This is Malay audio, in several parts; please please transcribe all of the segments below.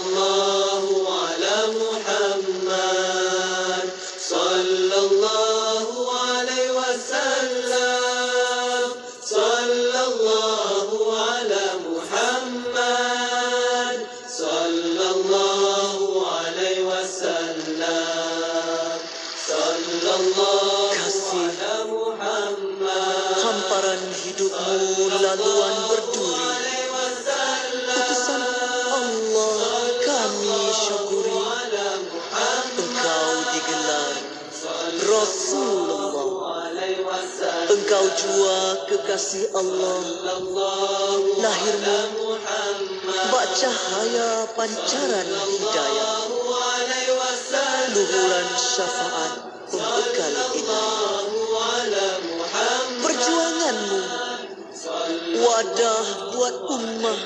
sallallahu ala Muhammad, sallallahu alaihi wasallam, sallallahu ala Muhammad, sallallahu alaihi wasallam, sallallahu ala Muhammad. Hamparan hidupmu laluan berduri, utusan Allah kami syukuri. Engkau digelar Rasulullah, engkau jua kekasih Allah. Lahirmu bak cahaya pancaran hidayah, luhuran syafaat pembekal inayah. Perjuanganmu wadah buat ummah,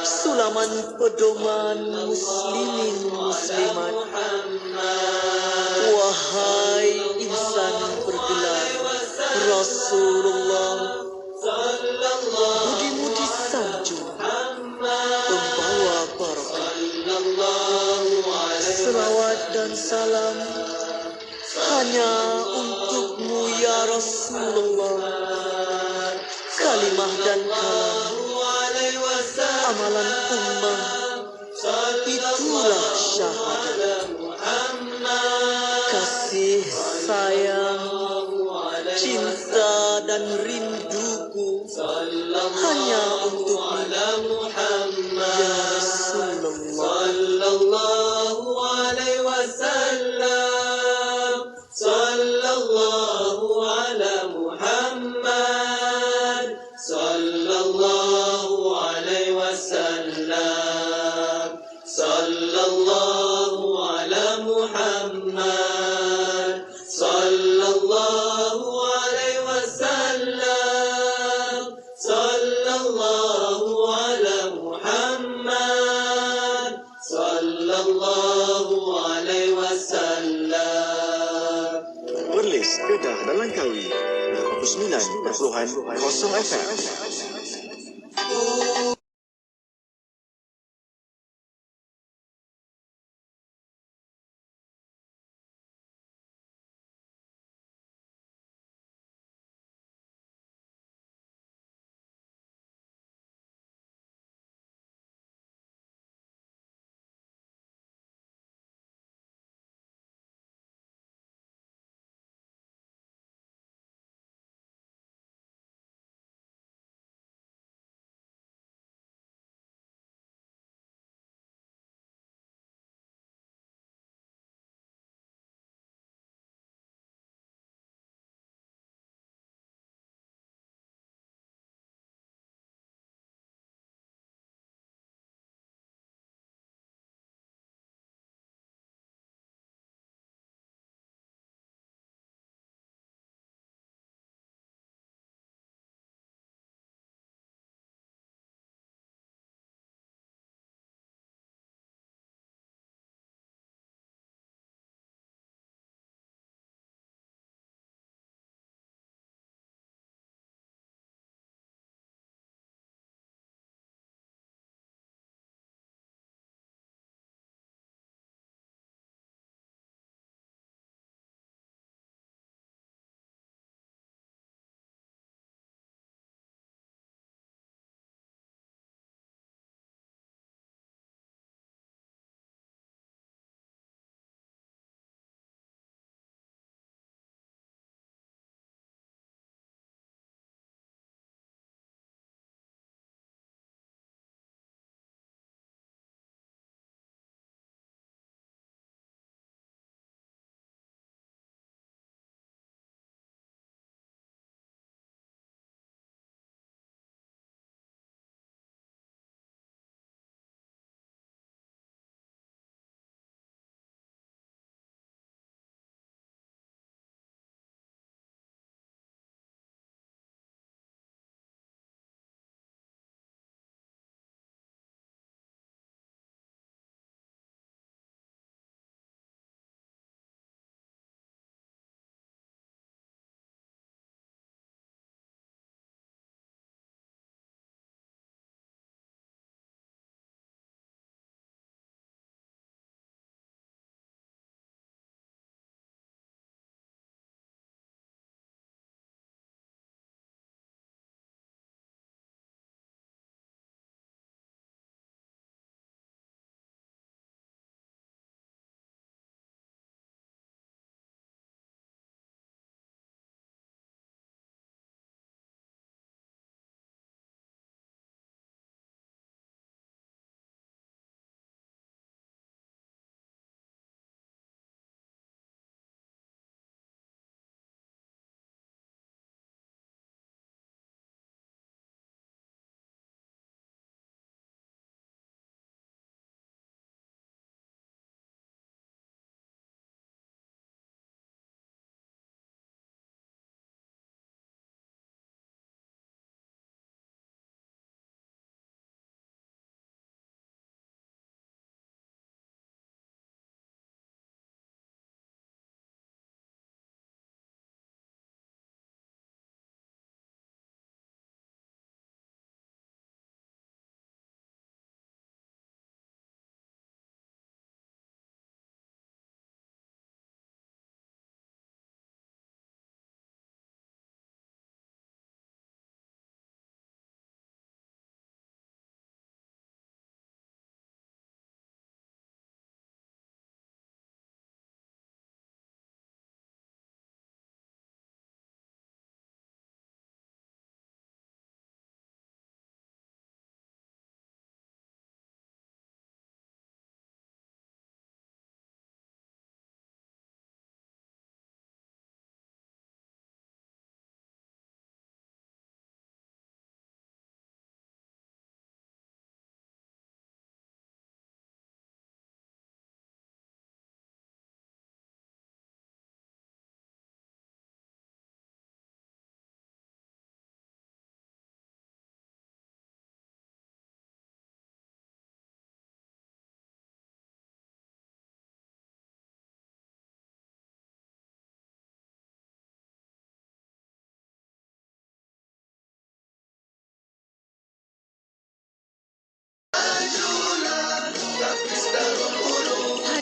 sulaman pedoman muslimin muslimat. Wahai insan bergelar Rasulullah, budimu disanjung pembawa barakah. Selawat dan salam hanya untukmu ya Rasulullah. Kalimah dan kalam, amalan ummah, itulah syahadat. Kasih sayang, cinta dan rinduku hanya untukmu ya Rasulullah. Sallallahu alaihi wasallam, sallallahu ala Muhammad, sallallahu alaihi wasallam, sallallahu ala Muhammad, sallallahu alaihi wasallam, sallallahu ala Muhammad, sallallahu alaihi wasallam. Perlis, Kedah dan Langkawi 89.0 FM.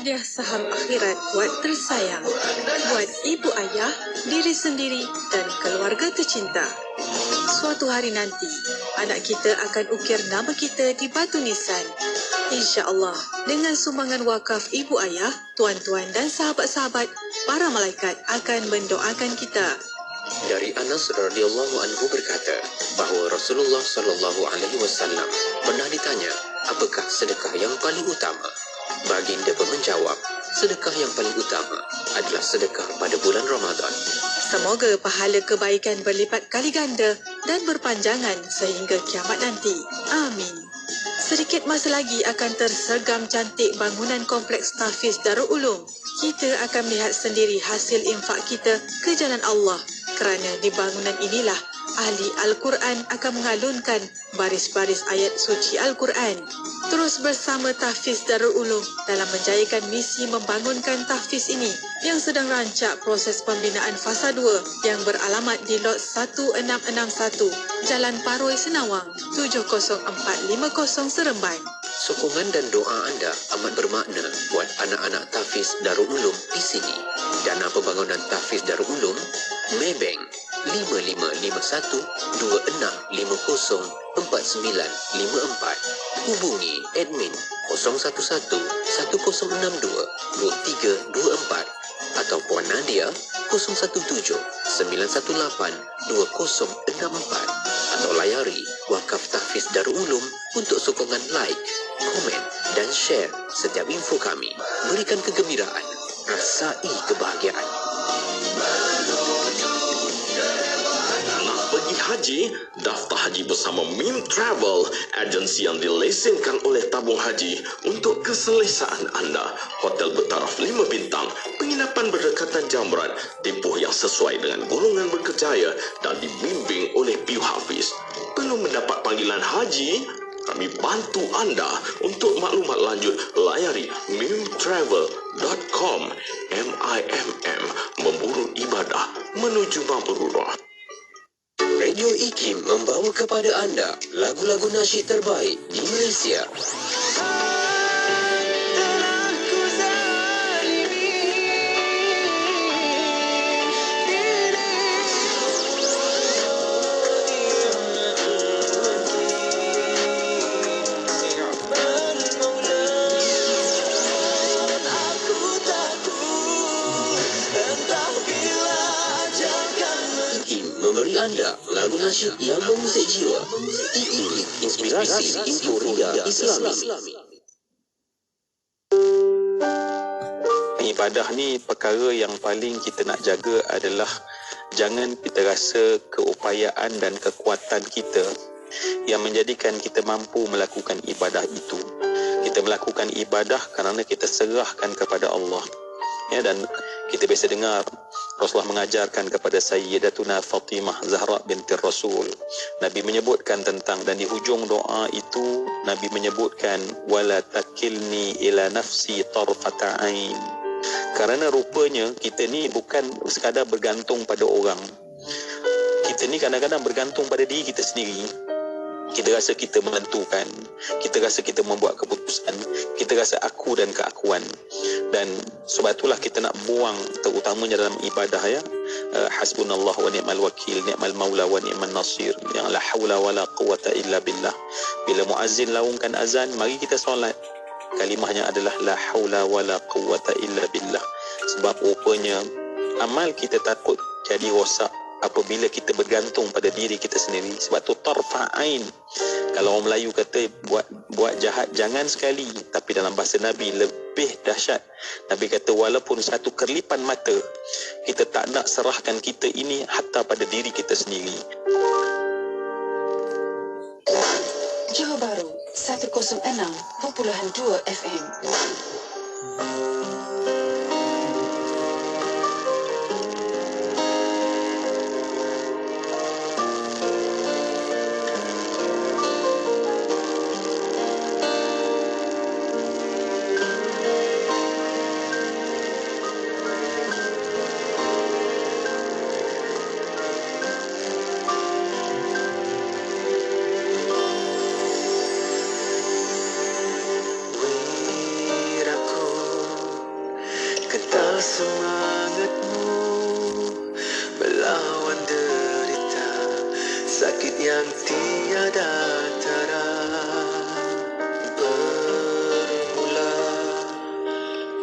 hadiah saham akhirat buat tersayang, buat ibu ayah, diri sendiri dan keluarga tercinta. Suatu hari nanti, anak kita akan ukir nama kita di batu nisan. InsyaAllah, dengan sumbangan wakaf ibu ayah, tuan-tuan dan sahabat-sahabat, para malaikat akan mendoakan kita. Dari Anas radhiyallahu anhu berkata bahawa Rasulullah sallallahu alaihi wasallam pernah ditanya, apakah sedekah yang paling utama? Baginda pun menjawab, sedekah yang paling utama adalah sedekah pada bulan Ramadan. Semoga pahala kebaikan berlipat kali ganda dan berpanjangan sehingga kiamat nanti. Amin. Sedikit masa lagi akan tersergam cantik bangunan kompleks Tahfiz Darul Ulum. Kita akan melihat sendiri hasil infak kita ke jalan Allah. Kerana di bangunan inilah ahli Al-Quran akan mengalunkan baris-baris ayat suci Al-Quran. Terus bersama Tahfiz Darul Ulum dalam menjayakan misi membangunkan Tahfiz ini yang sedang rancak proses pembinaan fasa 2 yang beralamat di lot 1661 Jalan Paroi Senawang 70450 Seremban. Sokongan dan doa anda amat bermakna buat anak-anak Tahfiz Darul Ulum di sini. Dana pembangunan Tahfiz Darul Ulum, Maybank 5551-2650-4954. Hubungi admin 011-1062-2324 atau Puan Nadia 017-918-2064 atau layari Wakaf Tahfiz Darul Ulum untuk sokongan like, komen dan share setiap info kami. Berikan kegembiraan, rasai kebahagiaan. Pergi haji, daftar haji bersama Mim Travel, agensi yang dilesenkan oleh tabung haji untuk keselesaan anda. Hotel bertaraf 5 bintang, penginapan berdekatan jamrat, tempoh yang sesuai dengan golongan berkerjaya dan dibimbing oleh Piu Hafiz. Perlu mendapat panggilan haji? Kami bantu anda. Untuk maklumat lanjut, layari mimtravel.com. MIMM, memburu ibadah menuju mabrurah. Radio IKIM membawa kepada anda lagu-lagu nasyid terbaik di Malaysia. Memberi anda lagu nasyid yang mengusik jiwa. IKIM, inspirasi Inforia Islami. Ibadah ni perkara yang paling kita nak jaga adalah jangan kita rasa keupayaan dan kekuatan kita yang menjadikan kita mampu melakukan ibadah itu. Kita melakukan ibadah kerana kita serahkan kepada Allah. Ya, dan kita biasa dengar Rasulullah mengajarkan kepada Sayyidatuna Fatimah Zahra binti Rasul. Nabi menyebutkan tentang, dan di hujung doa itu Nabi menyebutkan wala takilni ila nafsi tarfata ain. Kerana rupanya kita ni bukan sekadar bergantung pada orang. Kita ni kadang-kadang bergantung pada diri kita sendiri. Kita rasa kita menentukan, kita rasa kita membuat keputusan, kita rasa aku dan keakuan. Dan sebab itulah kita nak buang, terutamanya dalam ibadah, ya, hasbunallah wa ni'mal wakil, ni'mal maula wa ni'mal nasir, yang la hawla wa la quwata illa billah. Bila muazzin laungkan azan, mari kita solat. Kalimahnya adalah la hawla wa la quwata illa billah. Sebab rupanya amal kita takut jadi rosak apabila kita bergantung pada diri kita sendiri. Sebab tu tarfa'ain. Kalau orang Melayu kata buat jahat jangan sekali, tapi dalam bahasa Nabi lebih dahsyat. Nabi kata walaupun satu kerlipan mata, kita tak nak serahkan kita ini hatta pada diri kita sendiri. Johor Bahru 106.2 FM. dataran bermula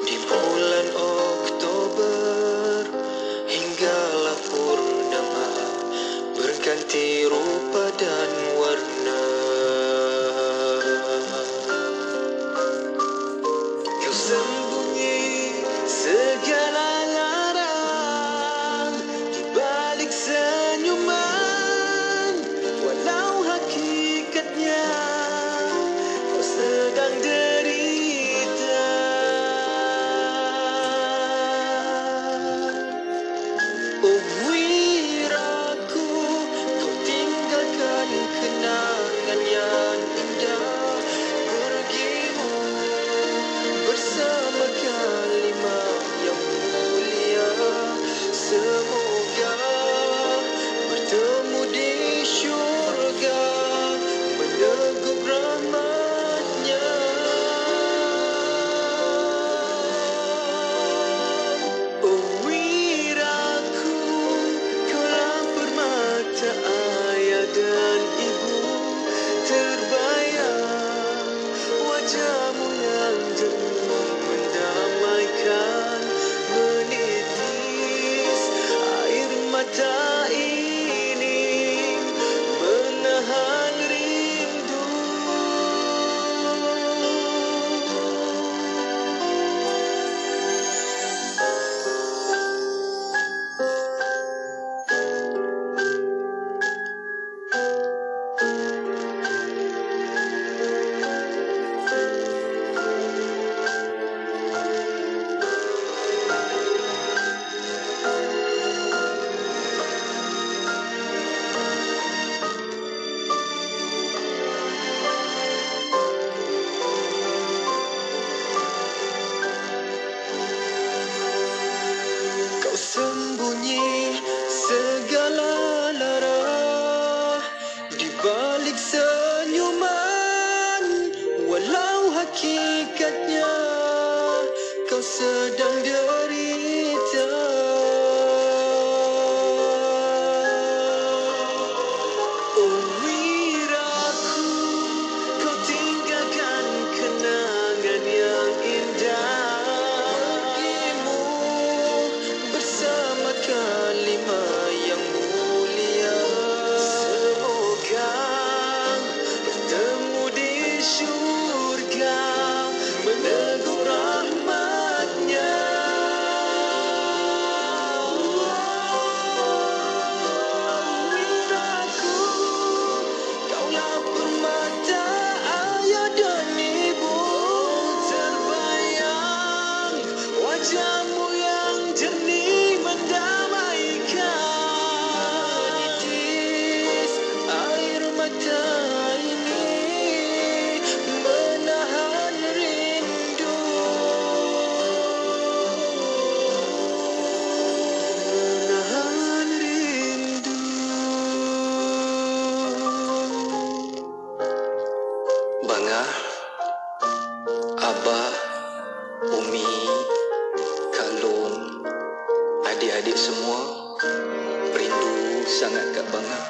di bulan Oktober hinggalah purnama berganti rupa dan warna. Kau sembunyi segala larang di balik senyuman, walau hakikatnya kau sedang derita. Oh wiraku, kau tinggalkan kenangan yang indah, pergimu bersama kalimah yang mulia. Semoga bertemu di syurga meneguk rahmatnya. Oh wiraku, kaulah permata ayah dan ibu, terbayang wajahmu yang jernih mendamaikan, menitis air mata ini menahan rindu. Kau sembunyi segala lara di balik senyuman, walau hakikatnya kau sedang derita. Oh wiraku, kau tinggalkan kenangan yang indah, pergimu bersama kalimah yang mulia. Semoga bertemu di syurga menegur rahmatnya. Wiraku, kaulah permata ayah dan ibu, terbayang wajahmu yang jernih mendamaikan, menitis air mata ini menahan rindu. Menahan rindu. Bangah, Abah, Umi, Kalung, adik-adik semua rindu sangat kat Bangah.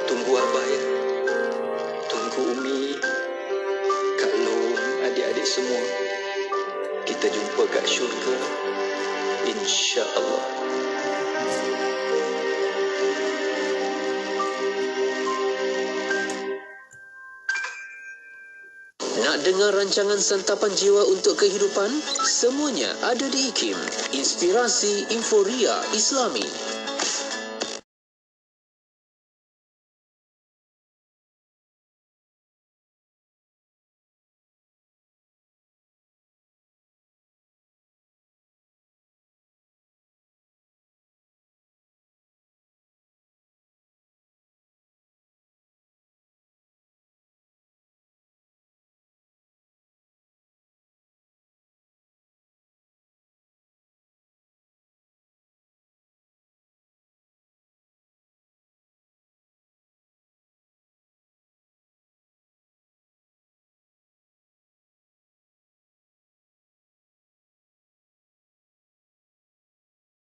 Tunggu Abah ya. Tunggu Umi, Kalung, adik-adik semua. Kita jumpa kat syurga, insya-Allah. Nak dengar rancangan santapan jiwa untuk kehidupan? Semuanya ada di IKIM, Inspirasi Inforia Islami.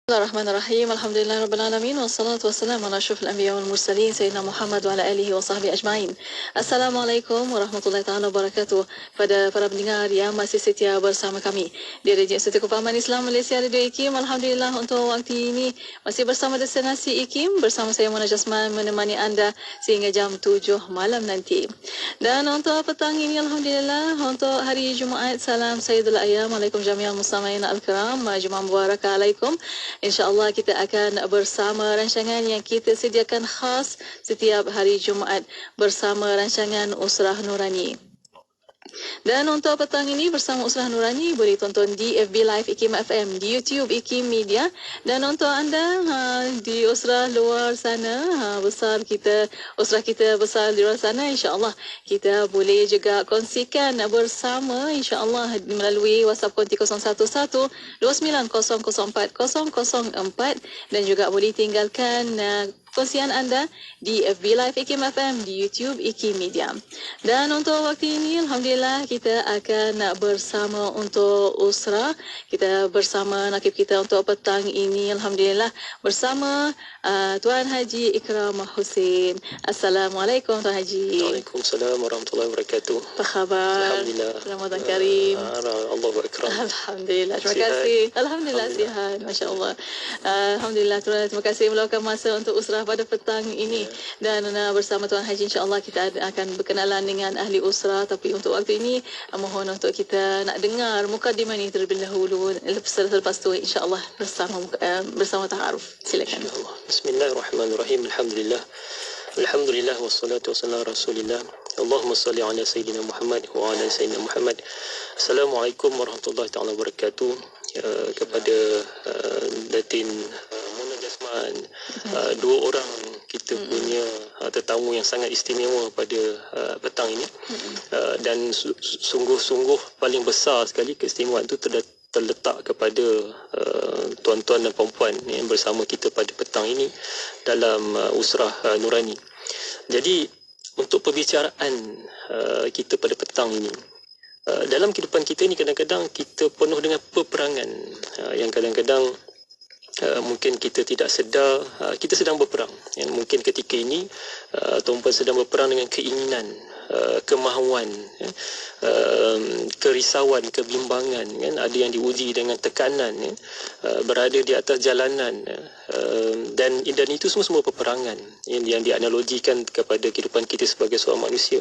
Bismillahirrahmanirrahim. Alhamdulillahirabbil alamin wassalatu wassalamu ala asyrafil anbiya wal mursalin sayyidina Muhammad wa ala alihi wa sahbihi ajmain. Assalamualaikum warahmatullahi taala wabarakatuh. Pada para pendengar yang masih setia bersama kami di Radio Institut Kefahaman Islam Malaysia Radio IKIM. Alhamdulillah untuk waktu ini masih bersama Destinasi IKIM bersama saya Mona Jasman menemani anda sehingga jam 7 malam nanti. Dan untuk petang ini alhamdulillah untuk hari Jumaat salam Sayyidul Ayyam alaikum jami'al muslimin al-kiram. Jumaat mubarakah alaikum. InsyaAllah kita akan bersama rancangan yang kita sediakan khas setiap hari Jumaat bersama rancangan Usrah Nurani. Dan untuk petang ini bersama Usrah Nurani boleh tonton di FB Live IKIM FM, di YouTube IKIM Media, dan untuk anda di Usrah luar sana, Usrah kita besar di luar sana, insyaAllah kita boleh juga kongsikan bersama insyaAllah melalui WhatsApp konti 011-2904-004 dan juga boleh tinggalkan kongsian anda di FB Live IKIM FM, di YouTube IKIM Media. Dan untuk waktu ini alhamdulillah kita akan bersama untuk Usrah. Kita bersama nakib kita untuk petang ini alhamdulillah bersama Tuan Haji Ikram Hussein. Assalamualaikum Tuan Haji. Waalaikumsalam warahmatullahi wabarakatuh. Apa khabar? Alhamdulillah. Ramadan Karim. Allahu akbar. Alhamdulillah. Terima kasih. Alhamdulillah sihat. Masya-Allah. Alhamdulillah terima kasih meluangkan masa untuk Usrah pada petang ini. Dan bersama Tuan Haji insya-Allah kita akan berkenalan dengan ahli Usrah, tapi untuk waktu ini mohon untuk kita nak dengar mukadimah ini terlebih dahulu, selepas tu insya-Allah bersama ta'aruf. Silakan. InsyaAllah. Bismillahirrahmanirrahim. Alhamdulillah wassalatu wassalamu ala Rasulillah. Allahumma salli ala sayyidina Muhammad wa ala sayyidina Muhammad. Assalamualaikum warahmatullahi taala wabarakatuh. Kepada Datin Mona Jasman, dua orang kita punya tetamu yang sangat istimewa pada petang ini, dan sungguh-sungguh paling besar sekali keistimewaan itu terletak kepada tuan-tuan dan puan-puan yang bersama kita pada petang ini dalam Usrah Nurani. Jadi untuk perbicaraan kita pada petang ini, dalam kehidupan kita ni kadang-kadang kita penuh dengan peperangan yang kadang-kadang mungkin kita tidak sedar kita sedang berperang. Yang mungkin ketika ini tuan-puan sedang berperang dengan keinginan, kemahuan, kerisauan, kebimbangan, kan? Ada yang diuji dengan tekanan, berada di atas jalanan, dan itu semua peperangan yang dianalogikan kepada kehidupan kita sebagai seorang manusia.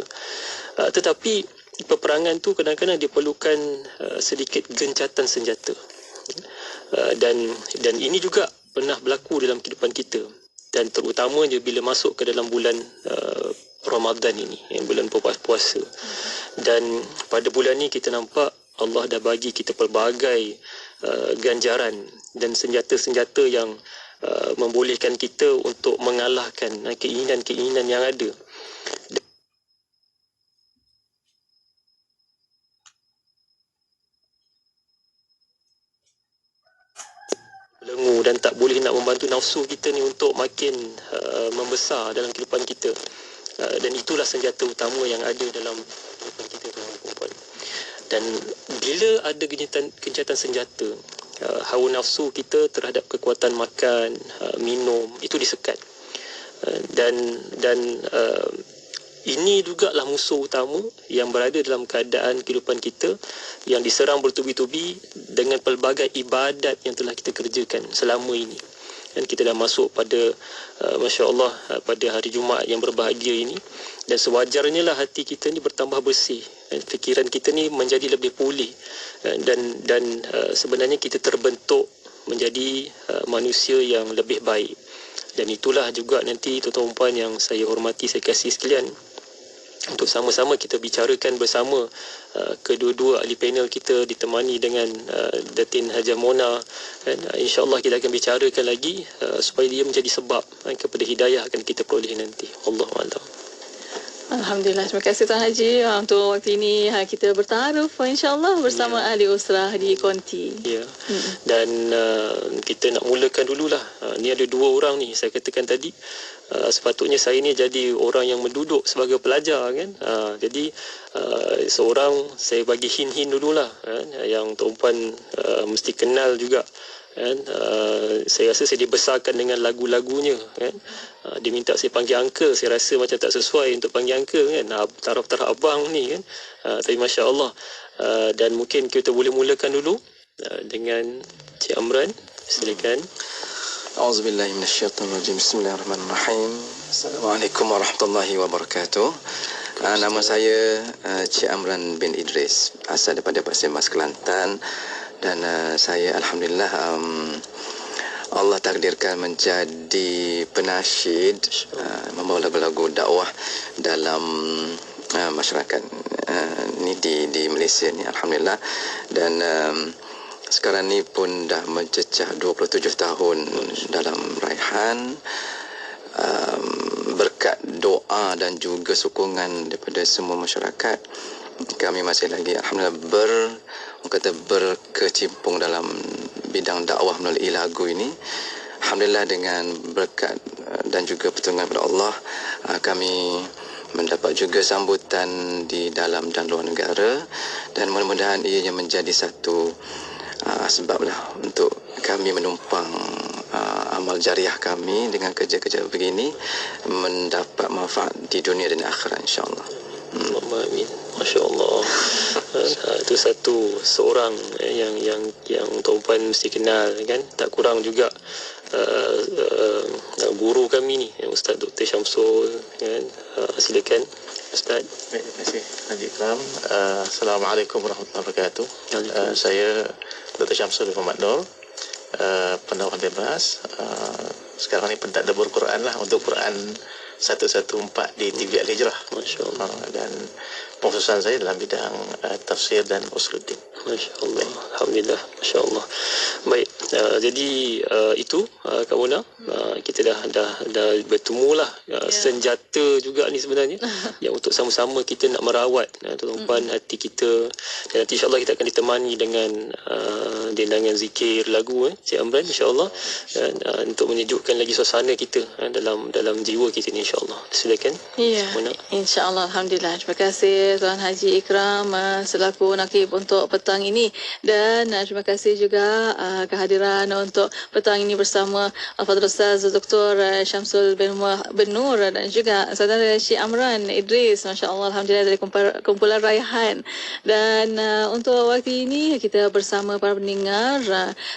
Tetapi peperangan tu kadang-kadang diperlukan sedikit gencatan senjata. Dan ini juga pernah berlaku dalam kehidupan kita, dan terutamanya bila masuk ke dalam bulan Ramadan ini, bulan puasa. Dan pada bulan ini kita nampak Allah dah bagi kita pelbagai ganjaran dan senjata-senjata yang membolehkan kita untuk mengalahkan keinginan-keinginan yang ada. Belengu dan tak boleh nak membantu nafsu kita ni untuk makin membesar dalam kehidupan kita. Dan itulah senjata utama yang ada dalam kehidupan kita, tuan-tuan. Dan bila ada gencatan senjata, hawa nafsu kita terhadap kekuatan makan, minum itu disekat. Dan ini jugalah musuh utama yang berada dalam keadaan kehidupan kita, yang diserang bertubi-tubi dengan pelbagai ibadat yang telah kita kerjakan selama ini. Dan kita dah masuk pada Masya Allah pada hari Jumaat yang berbahagia ini, dan sewajarnya lah hati kita ni bertambah bersih, fikiran kita ni menjadi lebih pulih, dan sebenarnya kita terbentuk menjadi manusia yang lebih baik. Dan itulah juga nanti tuan-tuan puan yang saya hormati, saya kasih sekalian, untuk sama-sama kita bicarakan bersama kedua-dua ahli panel kita ditemani dengan Datin Hajah Mona, kan? InsyaAllah kita akan bicarakan lagi supaya dia menjadi sebab kepada hidayah akan kita peroleh nanti. Allahu'alam. Alhamdulillah, terima kasih Tuan Haji. Untuk waktu ini kita bertaaruf insyaAllah bersama ahli Usrah di konti. Ya. Dan kita nak mulakan dululah. Ni ada dua orang ni, saya katakan tadi. Sepatutnya saya ni jadi orang yang menduduk sebagai pelajar, kan. Jadi seorang saya bagi hin-hin dululah, kan, yang tuan-puan mesti kenal juga, kan. Saya rasa saya dibesarkan dengan lagu-lagunya kan. Dia minta saya panggil uncle, saya rasa macam tak sesuai untuk panggil uncle kan, taraf-taraf abang ni kan. Tapi Masya Allah. Dan mungkin kita boleh mulakan dulu dengan Cik Amran, silakan. Auzubillahi minasyaitonirrajim. Bismillahirrahmanirrahim. Assalamualaikum warahmatullahi wabarakatuh. Nama saya Cik Amran bin Idris, asal daripada Pasir Mas, Kelantan, dan saya alhamdulillah Allah takdirkan menjadi penasyid, membawa lagu-lagu dakwah dalam masyarakat ni di Malaysia ni, alhamdulillah. Dan sekarang ni pun dah mencecah 27 tahun dalam raihan, berkat doa dan juga sokongan daripada semua masyarakat, kami masih lagi alhamdulillah berkecimpung dalam bidang dakwah melalui lagu ini. Alhamdulillah dengan berkat dan juga pertolongan daripada Allah, kami mendapat juga sambutan di dalam dan luar negara, dan mudah-mudahan ianya menjadi satu sebablah untuk kami menumpang amal jariah kami dengan kerja-kerja begini mendapat manfaat di dunia dan akhirat, insya-Allah. Amin. Masya Allah. Itu seorang yang tuan-puan mesti kenal kan. Tak kurang juga guru kami ni, Ustaz Dr. Syamsul kan. Silakan Ustaz. Baik, terima kasih Haji Ikram. Assalamualaikum warahmatullahi wabarakatuh. Saya Dr. Syamsul Muhammad Nur, pendakwah bebas. Sekarang ni pentadabur Quran lah untuk Quran 114 di TV Al-Hijrah. Masya-Allah. Dan pengkhususan saya dalam bidang tafsir dan usuluddin. Masya-Allah. Alhamdulillah. Masya-Allah. Baik, jadi itu Kak Mona, kita dah bertemu lah senjata juga ni sebenarnya yang untuk sama-sama kita nak merawat tuan-tuan hati kita, dan nanti insya-Allah kita akan ditemani dengan dengan zikir lagu Cik Amran, insya-Allah, untuk menyejukkan lagi suasana kita dalam jiwa kita ni, insya-Allah. Silakan. Ya, insya-Allah. Alhamdulillah. Terima kasih Tuan Haji Ikram selaku nakib untuk petang ini, dan terima kasih juga kehadiran untuk petang ini bersama Al-Fadhil Ustaz Dr. Syamsul bin Nur dan juga saudara Cik Amran Idris. Masya-Allah, alhamdulillah, dari kumpulan Raihan. Dan untuk waktu ini kita bersama para pendengar,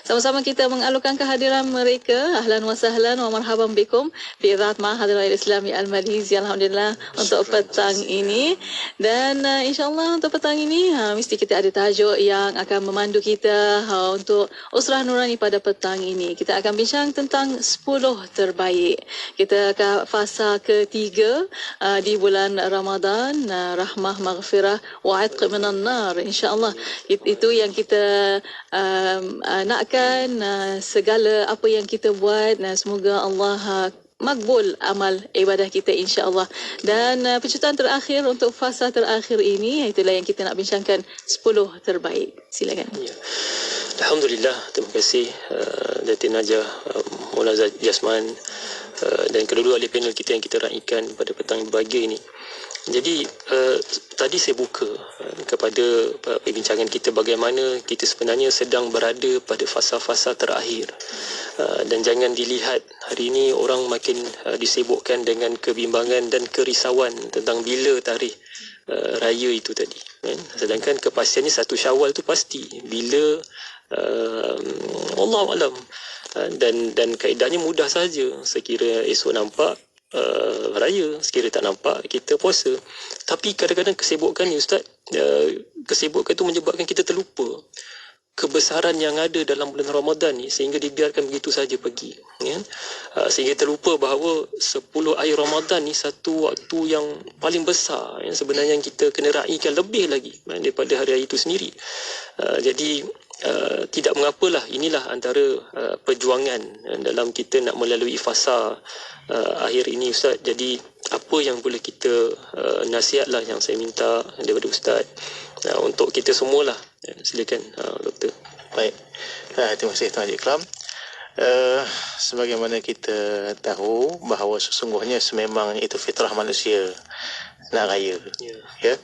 sama-sama kita mengalukan kehadiran mereka. Ahlan wa sahlan wa marhaban bikum fi Idaat Ma'had Al-Islami Al-Malaysia, alhamdulillah, untuk petang ini. Dan insya-Allah untuk petang ini mesti kita ada tajuk yang akan memandu kita untuk Usrah Nurani pada petang ini. Kita akan bincang tentang 10 terbaik. Kita ke fasa ketiga di bulan Ramadan, rahmah, maghfirah wa 'itq minan nar, insya-Allah. Itu yang kita nakkan, segala apa yang kita buat, semoga Allah makbul amal ibadah kita, insya-Allah. Dan penciptaan terakhir untuk fasa terakhir ini, itulah yang kita nak bincangkan, 10 terbaik. Silakan. Ya. Alhamdulillah, terima kasih Datin Najah, Mona Jasman, dan kedua-dua ahli panel kita yang kita raikan pada petang berbahagia ini. Jadi tadi saya buka kepada perbincangan kita bagaimana kita sebenarnya sedang berada pada fasa-fasa terakhir, dan jangan dilihat hari ini orang makin disibukkan dengan kebimbangan dan kerisauan tentang bila tarikh raya itu tadi kan? Sedangkan kepastiannya 1 Syawal tu pasti bila, Wallahualam, dan kaedahnya mudah saja. Sekira esok nampak raya, sekira tak nampak kita puasa. Tapi kadang-kadang kesibukan ni Ustaz, kesibukan itu menyebabkan kita terlupa kebesaran yang ada dalam bulan Ramadan ni, sehingga dibiarkan begitu saja pergi ya? Sehingga terlupa bahawa 10 akhir Ramadan ni satu waktu yang paling besar yang sebenarnya yang kita kena raikan lebih lagi daripada hari-hari itu sendiri. Jadi tidak mengapalah, inilah antara perjuangan dalam kita nak melalui fasa akhir ini Ustaz. Jadi apa yang boleh kita nasihatlah yang saya minta daripada Ustaz untuk kita semualah. Silakan Doktor. Baik, terima kasih Tuan Haji Ikram. Sebagaimana kita tahu bahawa sesungguhnya sememang itu fitrah manusia, nak raya. Ya.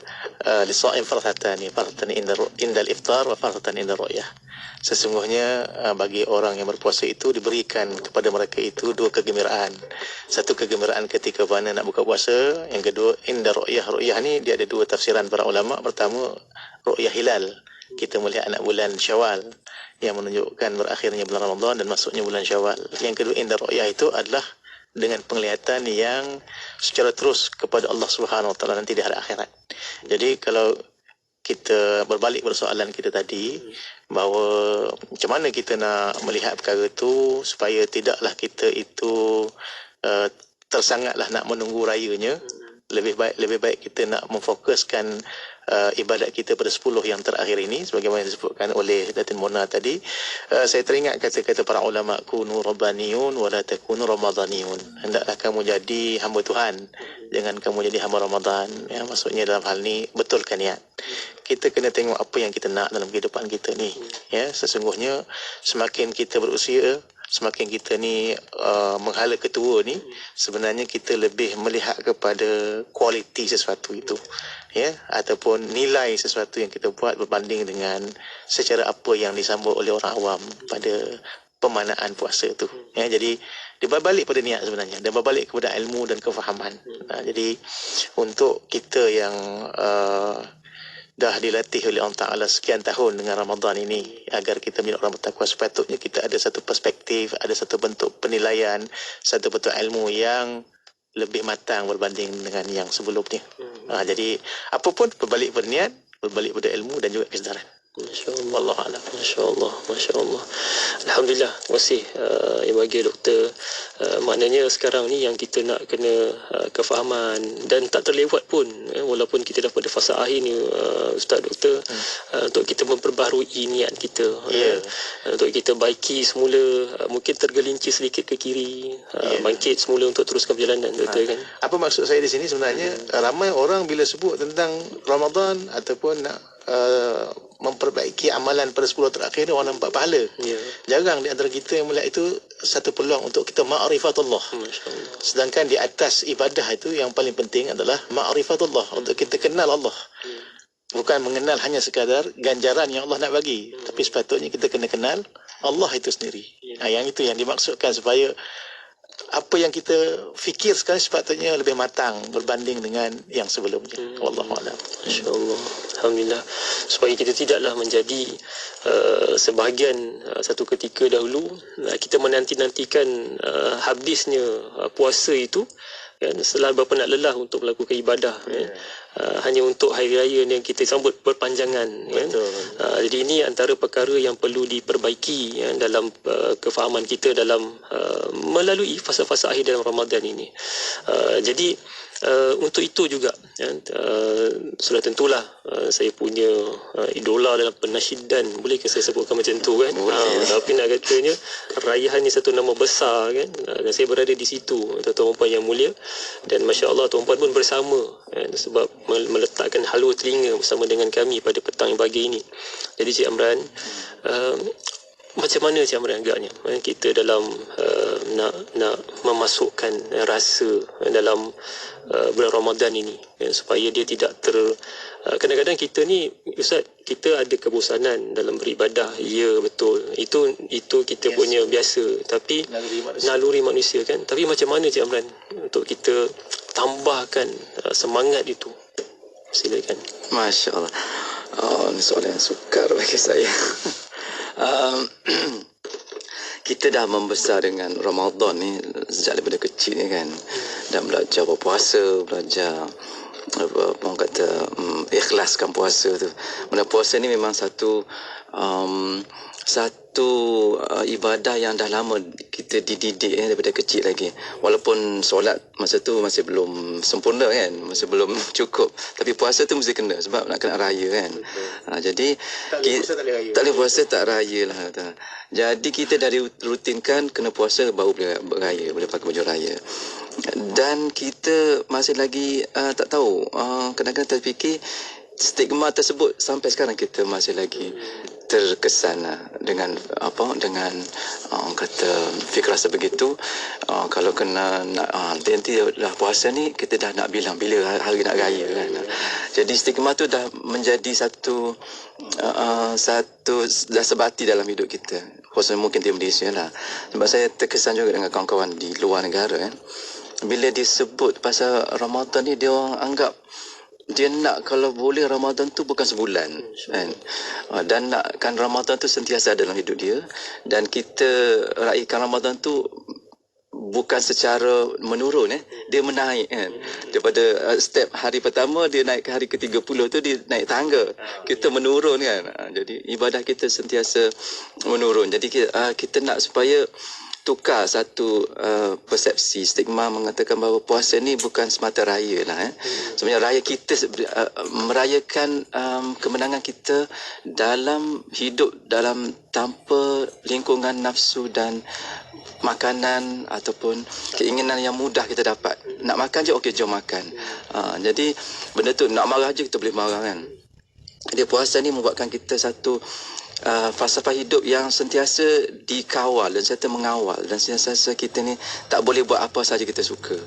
Lisa'im farhatani, farhatan indal iftar wa farhatan indal ru'yah. Sesungguhnya bagi orang yang berpuasa itu diberikan kepada mereka itu dua kegembiraan. Satu kegembiraan ketika mana nak buka puasa, yang kedua indal ru'yah. Ru'yah ni dia ada dua tafsiran para ulama. Pertama, ru'yah hilal. Kita melihat anak bulan Syawal yang menunjukkan berakhirnya bulan Ramadan dan masuknya bulan Syawal. Yang kedua indal ru'yah itu adalah dengan penglihatan yang secara terus kepada Allah Subhanahu Wa Taala nanti di hari akhirat. Jadi kalau kita berbalik pada soalan kita tadi, bahawa macam mana kita nak melihat perkara itu supaya tidaklah kita itu tersangatlah nak menunggu rayanya. Lebih baik kita nak memfokuskan ibadat kita pada 10 yang terakhir ini sebagaimana disebutkan oleh Datin Mona tadi. Saya teringat kata-kata para ulama, kunu rabbaniyun wa la takunu ramadhaniyun. Hendaklah kamu jadi hamba Tuhan, jangan kamu jadi hamba Ramadan. Ya, maksudnya dalam hal ni betulkan niat. Kita kena tengok apa yang kita nak dalam kehidupan kita ni. Ya, sesungguhnya semakin kita berusia, semakin kita ni menghala ketua ni, sebenarnya kita lebih melihat kepada kualiti sesuatu itu, ya, ataupun nilai sesuatu yang kita buat berbanding dengan secara apa yang disambut oleh orang awam pada pemanaan puasa tu. Ya, jadi dia berbalik pada niat sebenarnya, dan berbalik kepada ilmu dan kefahaman. Jadi untuk kita yang dah dilatih oleh Allah Ta'ala sekian tahun dengan Ramadan ini, agar kita menjadi orang bertakwa, sepatutnya kita ada satu perspektif, ada satu bentuk penilaian, satu bentuk ilmu yang lebih matang berbanding dengan yang sebelumnya. Jadi apapun berbalik berniat, berbalik pada ilmu dan juga kesedaran. Masya-Allah, Allah Alam. Masya-Allah, masya-Allah. Alhamdulillah, terima kasih yang bagi doktor. Maknanya sekarang ni yang kita nak kena kefahaman dan tak terlewat pun, walaupun kita dah pada fasa akhir ni, Ustaz Doktor, untuk kita memperbaharui niat kita, untuk kita baiki semula, mungkin tergelincir sedikit ke kiri, bangkit semula untuk teruskan perjalanan, Doktor, kan. Apa maksud saya di sini sebenarnya, ramai orang bila sebut tentang Ramadan ataupun nak memperbaiki amalan pada 10 terakhir, orang nampak pahala. Jarang di antara kita yang melihat itu satu peluang untuk kita ma'rifatullah. Sedangkan di atas ibadah itu yang paling penting adalah ma'rifatullah, untuk kita kenal Allah. Bukan mengenal hanya sekadar ganjaran yang Allah nak bagi, tapi sepatutnya kita kena kenal Allah itu sendiri. Yang itu yang dimaksudkan, supaya apa yang kita fikir sekarang sepatutnya lebih matang berbanding dengan yang sebelumnya. Wallahu a'lam. Masya-Allah. Alhamdulillah. Supaya kita tidaklah menjadi sebahagian satu ketika dahulu kita menanti-nantikan habisnya puasa itu, kan, setelah berapa nak lelah untuk melakukan ibadah, hanya untuk hari raya yang kita sambut berpanjangan, kan. Jadi ini antara perkara yang perlu diperbaiki, ya, dalam kefahaman kita dalam melalui fasa-fasa akhir dalam Ramadan ini. Jadi untuk itu juga, ya, sudah tentulah saya punya idola dalam penasyidan, bolehkah saya sebutkan macam tu, kan? Tapi nak katanya raihan ni satu nama besar, kan, dan saya berada di situ, tuan-tuan puan yang mulia, dan masya-Allah tuan-puan pun bersama, kan, sebab meletakkan halua telinga bersama dengan kami pada petang yang pagi ini. Jadi Cik Amran, macam mana Cik Amran agaknya kita dalam nak memasukkan rasa dalam bulan Ramadan ini, ya, supaya dia tidak kadang-kadang kita ni, Ustaz, kita ada kebosanan dalam beribadah. Ya, betul, itu kita punya biasa, tapi naluri manusia, kan. Tapi macam mana Cik Amran untuk kita tambahkan semangat itu? Silakan. Masya Allah. Ini soalan yang sukar bagi saya. Kita dah membesar dengan Ramadan ni sejak daripada kecil ni, kan. Dan belajar berpuasa, belajar orang kata ikhlaskan puasa tu. Benda puasa ni memang satu ibadah yang dah lama kita dididik, daripada kecil lagi. Walaupun solat masa tu masih belum sempurna, kan, masih belum cukup, tapi puasa tu mesti kena sebab nak kena raya, kan. Jadi tak boleh puasa tak raya lah. Jadi kita dah rutinkan kena puasa baru boleh beraya, boleh pakai baju raya. Dan kita masih lagi tak tahu, kadang-kadang terfikir stigma tersebut sampai sekarang kita masih lagi terkesan dengan orang kata fikrah sebegitu. Kalau kena nak nanti dah puasa ni kita dah nak bilang bila hari nak raya kan. Jadi stigma tu dah menjadi satu dah sebati dalam hidup kita. Khususnya mungkin di Malaysia lah. Sebab saya terkesan juga dengan kawan-kawan di luar negara kan. Bila disebut pasal Ramadan ni, dia orang anggap dia nak kalau boleh Ramadan tu bukan sebulan kan? Dan nakkan Ramadan tu sentiasa dalam hidup dia, dan kita raikan Ramadan tu bukan secara menurun dia menaik kan. Daripada step hari pertama dia naik ke hari ke-30 tu dia naik tangga, kita menurun kan. Jadi ibadah kita sentiasa menurun. Jadi kita nak supaya tukar satu persepsi, stigma mengatakan bahawa puasa ni bukan semata raya lah. Sebenarnya raya kita merayakan kemenangan kita dalam hidup dalam tanpa lingkungan nafsu dan makanan ataupun keinginan yang mudah kita dapat. Nak makan je, okey jom makan. Jadi benda tu nak marah je kita boleh marah kan. Dia puasa ni membuatkan kita satu falsafah hidup yang sentiasa dikawal dan sentiasa mengawal, dan sentiasa kita ni tak boleh buat apa saja kita suka.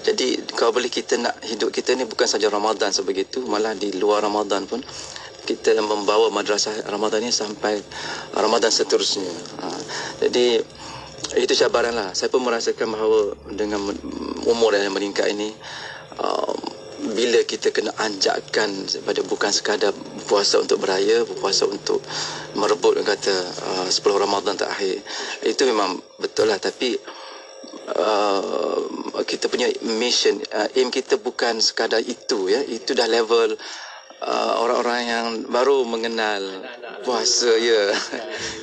Jadi kalau boleh kita nak hidup kita ni bukan saja Ramadan sebegitu, malah di luar Ramadan pun kita membawa madrasah Ramadan ni sampai Ramadan seterusnya. Jadi itu cabaran lah. Saya pun merasakan bahawa dengan umur yang meningkat ini, bila kita kena anjakkan pada bukan sekadar puasa untuk beraya, berpuasa untuk merebut kata 10 Ramadan terakhir, itu memang betul lah. Tapi kita punya mission, aim kita bukan sekadar itu ya. Itu dah level orang-orang yang baru mengenal puasa ya.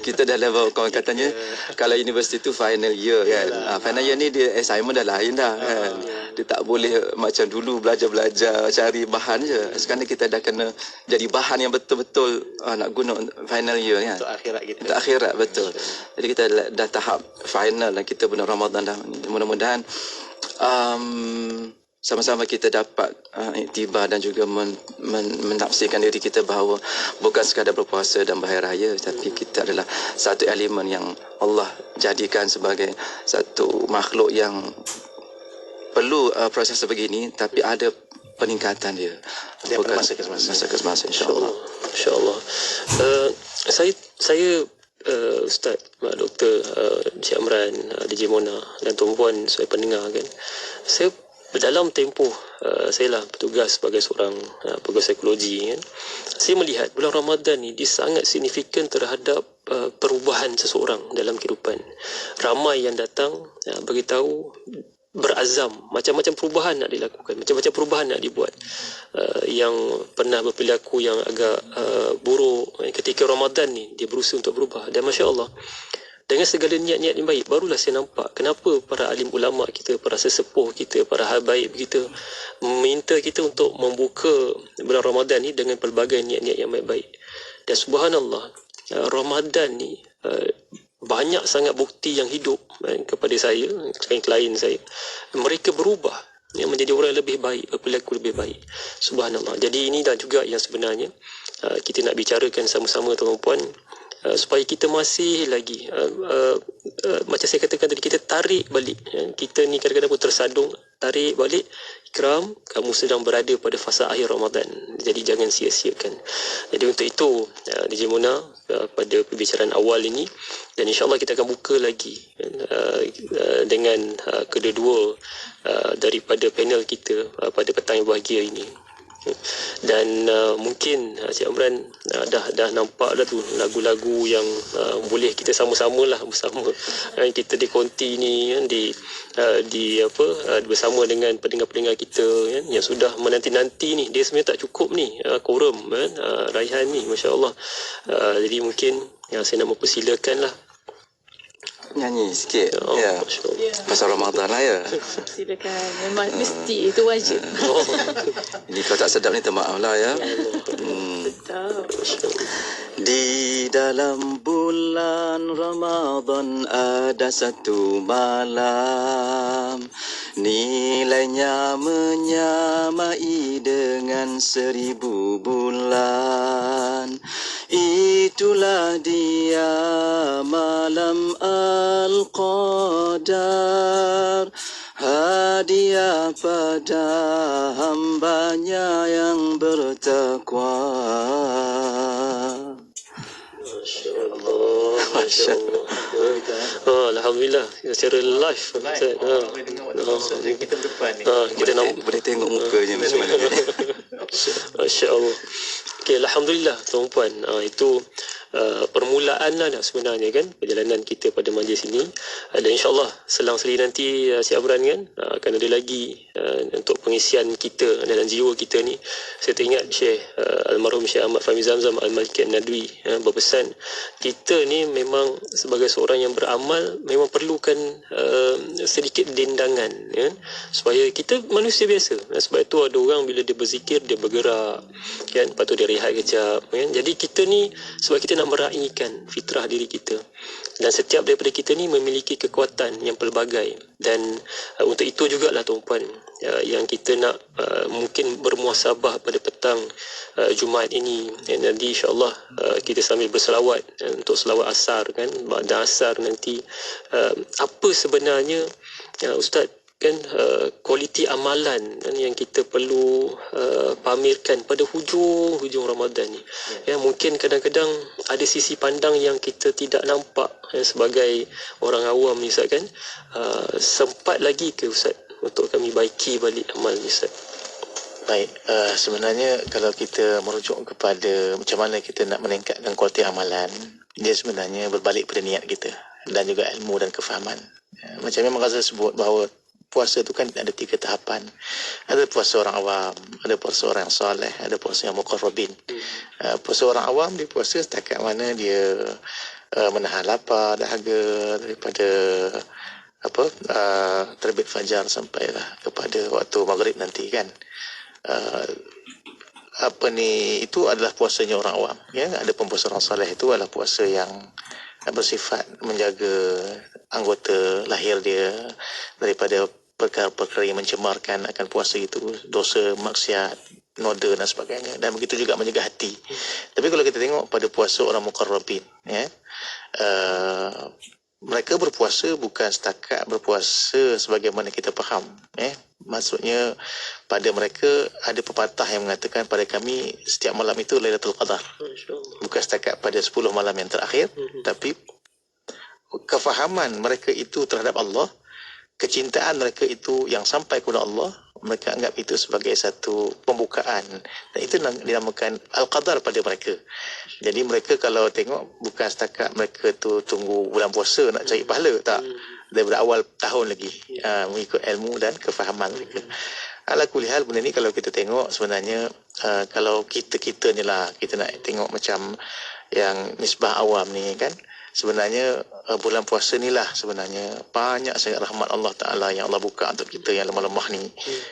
Kita dah level kawan katanya kalau universiti tu final year kan. Final year ni dia assignment dah lain dah kan. Dia tak boleh macam dulu belajar cari bahan je. Sekarang ni kita dah kena jadi bahan yang betul-betul nak guna final year kan. Untuk akhirat kita. Untuk akhirat betul. Jadi kita dah tahap final dan kita benar Ramadan dah. Mudah-mudahan sama-sama kita dapat iktibar dan juga menafsirkan diri kita bahawa bukan sekadar berpuasa dan bahaya raya, tapi kita adalah satu elemen yang Allah jadikan sebagai satu makhluk yang perlu proses sebegini, tapi ada peningkatan dia. Bukan masa ke semasa. InsyaAllah. InsyaAllah. Saya Ustaz, Mak Doktor, Cik Amran, DJ Mona dan tuan-puan saya pendengar kan. Saya dalam tempoh saya lah bertugas sebagai seorang pegawai psikologi kan, saya melihat bulan Ramadan ni dia sangat signifikan terhadap perubahan seseorang dalam kehidupan. Ramai yang datang beritahu berazam macam-macam perubahan nak dilakukan, macam-macam perubahan nak dibuat. Yang pernah berperilaku yang agak buruk ketika Ramadan ni dia berusaha untuk berubah, dan masya-Allah dengan segala niat-niat yang baik, barulah saya nampak kenapa para alim ulama kita, para sesepuh kita, para habaib kita meminta kita untuk membuka bulan Ramadan ni dengan pelbagai niat-niat yang baik-baik. Dan subhanallah, Ramadan ni banyak sangat bukti yang hidup kepada saya, klien saya. Mereka berubah menjadi orang yang lebih baik, berperilaku lebih baik. Subhanallah. Jadi inilah juga yang sebenarnya kita nak bicarakan sama-sama tuan-puan, supaya kita masih lagi macam saya katakan tadi, kita tarik balik. Kita ni kadang-kadang pun tersadung, tarik balik. Ikram, kamu sedang berada pada fasa akhir Ramadan, jadi jangan sia-siakan. Jadi untuk itu DJ Mona pada perbicaraan awal ini, dan insyaAllah kita akan buka lagi dengan kedua-dua daripada panel kita pada petang yang bahagia ini. Dan mungkin Cik Amran dah nampak dah tu lagu-lagu yang boleh kita sama-samalah bersama kita di konti ni kan, di bersama dengan pendengar-pendengar kita kan, yang sudah menanti-nanti ni. Dia sebenarnya tak cukup ni korum kan, raihan ni masya-Allah. Jadi mungkin saya nak mempersilakanlah nyanyi sikit ya. Pasal Ramadan lah ya. Silakan. Memang mesti itu wajib. Ini kalau tak sedap ni termaaf lah ya. Di dalam bulan Ramadan ada satu malam, nilainya menyamai dengan 1000 bulan. Itulah dia malam Al-Qadar, hadiah pada hambanya yang bertakwa. Masya Allah. Alhamdulillah secara live. Kita berdepan ni. Kita boleh tengok mukanya macam mana. Masya Allah. Okay, Alhamdulillah tuan-puan. Itu permulaan lah sebenarnya kan perjalanan kita pada majlis ini. Dan insyaAllah selang-seli nanti Cik Amran kan akan ada lagi untuk pengisian kita dalam jiwa kita ni. Saya teringat Syekh almarhum Syekh Ahmad Fahmi Zamzam Al-Maliki An-Nadwi berpesan, kita ni memang sebagai seorang yang beramal memang perlukan sedikit dendangan ya, supaya kita manusia biasa. Sebab itu ada orang bila dia berzikir dia bergerak kan, lepas tu dia rehat kejap kan. Jadi kita ni sebab kita nak meraihkan fitrah diri kita, dan setiap daripada kita ni memiliki kekuatan yang pelbagai. Dan untuk itu jugalah tuan-puan yang kita nak mungkin bermuasabah pada petang Jumaat ini. Nanti insyaAllah kita sambil berselawat untuk selawat asar kan, ba'da asar nanti apa sebenarnya Ustaz kan kualiti amalan kan, yang kita perlu pamerkan pada hujung Ramadan ni. Ya, mungkin kadang-kadang ada sisi pandang yang kita tidak nampak sebagai orang awam ni Ustaz kan. Sempat lagi ke Ustaz untuk kami baiki balik amal ni Ustaz? Baik, sebenarnya kalau kita merujuk kepada macam mana kita nak meningkatkan kualiti amalan, dia sebenarnya berbalik pada niat kita dan juga ilmu dan kefahaman. Macam yang Ghazali sebut bahawa puasa itu kan ada 3 tahapan. Ada puasa orang awam, ada puasa orang yang soleh, ada puasa yang muqarrabin. Puasa orang awam dia puasa setakat mana dia menahan lapar, dahaga daripada terbit fajar sampailah kepada waktu maghrib nanti kan. Itu adalah puasanya orang awam ya. Ada pun puasa orang soleh itu adalah puasa yang bersifat menjaga anggota lahir dia daripada perkara-perkara yang mencemarkan akan puasa itu, dosa, maksiat, noda dan sebagainya. Dan begitu juga menjaga hati. Tapi kalau kita tengok pada puasa orang muqarrabin ya, mereka berpuasa bukan setakat berpuasa sebagaimana kita faham ya. Maksudnya pada mereka ada pepatah yang mengatakan pada kami setiap malam itu Lailatul Qadar. Bukan setakat pada 10 malam yang terakhir, tapi kefahaman mereka itu terhadap Allah, kecintaan mereka itu yang sampai kepada Allah, mereka anggap itu sebagai satu pembukaan, dan itu dinamakan Al-Qadar pada mereka. Jadi mereka kalau tengok bukan setakat mereka tu tunggu bulan puasa nak cari pahala, tak, daripada awal tahun lagi mengikut ilmu dan kefahaman mereka. Ala kulli hal, benda ni kalau kita tengok sebenarnya kalau kita ni lah, kita nak tengok macam yang nisbah awam ni kan, sebenarnya bulan puasa ni lah sebenarnya banyak sangat rahmat Allah Ta'ala yang Allah buka untuk kita yang lemah-lemah ni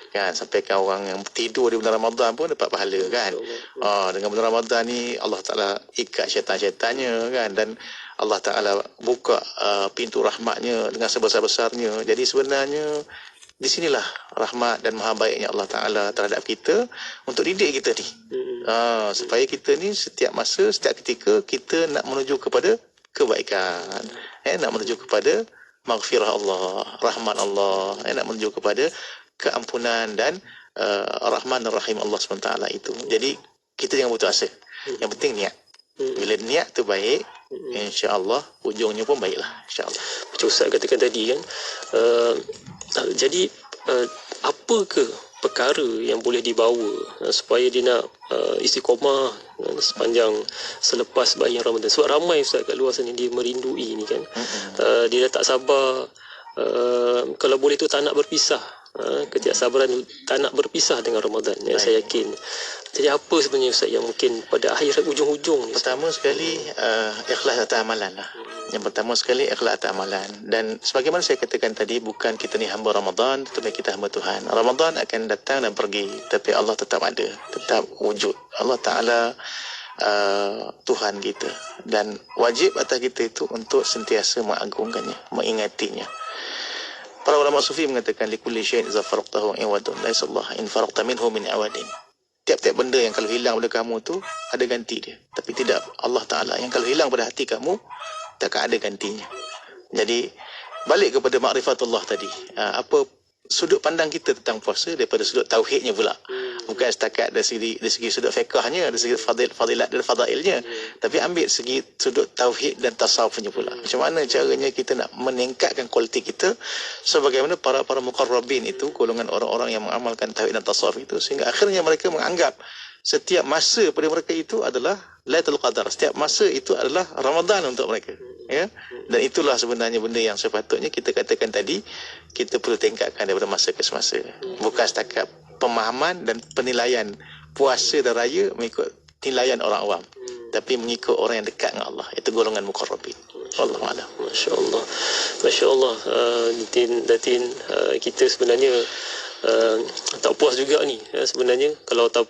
kan. Sampai kan orang yang tidur di bulan Ramadan pun dapat pahala kan. Dengan bulan Ramadan ni Allah Ta'ala ikat syaitan-syaitannya kan, dan Allah Ta'ala buka pintu rahmatnya dengan sebesar-besarnya. Jadi sebenarnya di sinilah rahmat dan maha baiknya Allah Ta'ala terhadap kita untuk didik kita ni. Supaya kita ni setiap masa, setiap ketika kita nak menuju kepada kebaikan, nak menuju kepada maghfirah Allah, rahmat Allah, nak menuju kepada keampunan dan rahman dan rahim Allah SWT itu. Jadi kita jangan putus asa. Yang penting niat. Bila niat tu baik, insya-Allah ujungnya pun baiklah, insya-Allah. Macam Ustaz katakan tadi kan, jadi apakah perkara yang boleh dibawa supaya dia nak istiqomah sepanjang selepas bayang Ramadan? Sebab ramai Ustaz kat luar sana dia merindui ni kan. Dia dah tak sabar, kalau boleh tu tak nak berpisah, ketidaksabaran tak nak berpisah dengan Ramadan ya, saya yakin. Jadi apa sebenarnya Ustaz yang mungkin pada akhir hujung-hujung ni? Pertama sekali ikhlas atas amalan lah. Yang pertama sekali ikhlas atas amalan. Dan sebagaimana saya katakan tadi, bukan kita ni hamba Ramadan, tetapi kita hamba Tuhan. Ramadan akan datang dan pergi, tapi Allah tetap ada, tetap wujud. Allah Ta'ala Tuhan kita, dan wajib atas kita itu untuk sentiasa mengagungkannya, mengingatinya. Para ulama sufi mengatakan likulli syai'in idza faraqtahu iwadun laisa Allah in faraqta minhu min awadin. Tiap-tiap benda yang kalau hilang pada kamu tu ada ganti dia, tapi tidak Allah Taala yang kalau hilang pada hati kamu takkan ada gantinya. Jadi balik kepada makrifatullah tadi, apa sudut pandang kita tentang puasa daripada sudut tauhidnya pula, bukan setakat dari segi sudut fiqhnya, dari segi fadilat dan fadailnya, tapi ambil segi sudut tauhid dan tasawufnya pula. Macam mana caranya kita nak meningkatkan kualiti kita sebagaimana para muqarrabin itu, golongan orang-orang yang mengamalkan tauhid dan tasawuf itu, sehingga akhirnya mereka menganggap setiap masa pada mereka itu adalah Lailatul Qadar, setiap masa itu adalah Ramadan untuk mereka, ya. Dan itulah sebenarnya benda yang sepatutnya kita katakan tadi, kita perlu tingkatkan daripada masa ke semasa, bukan setakat pemahaman dan penilaian puasa dan raya mengikut nilaian orang awam, tapi mengikut orang yang dekat dengan Allah, itu golongan muqarrabin. Wallahu a'lam. Masya-Allah. Masya-Allah. Datin, kita sebenarnya tak puas juga ni sebenarnya kalau tak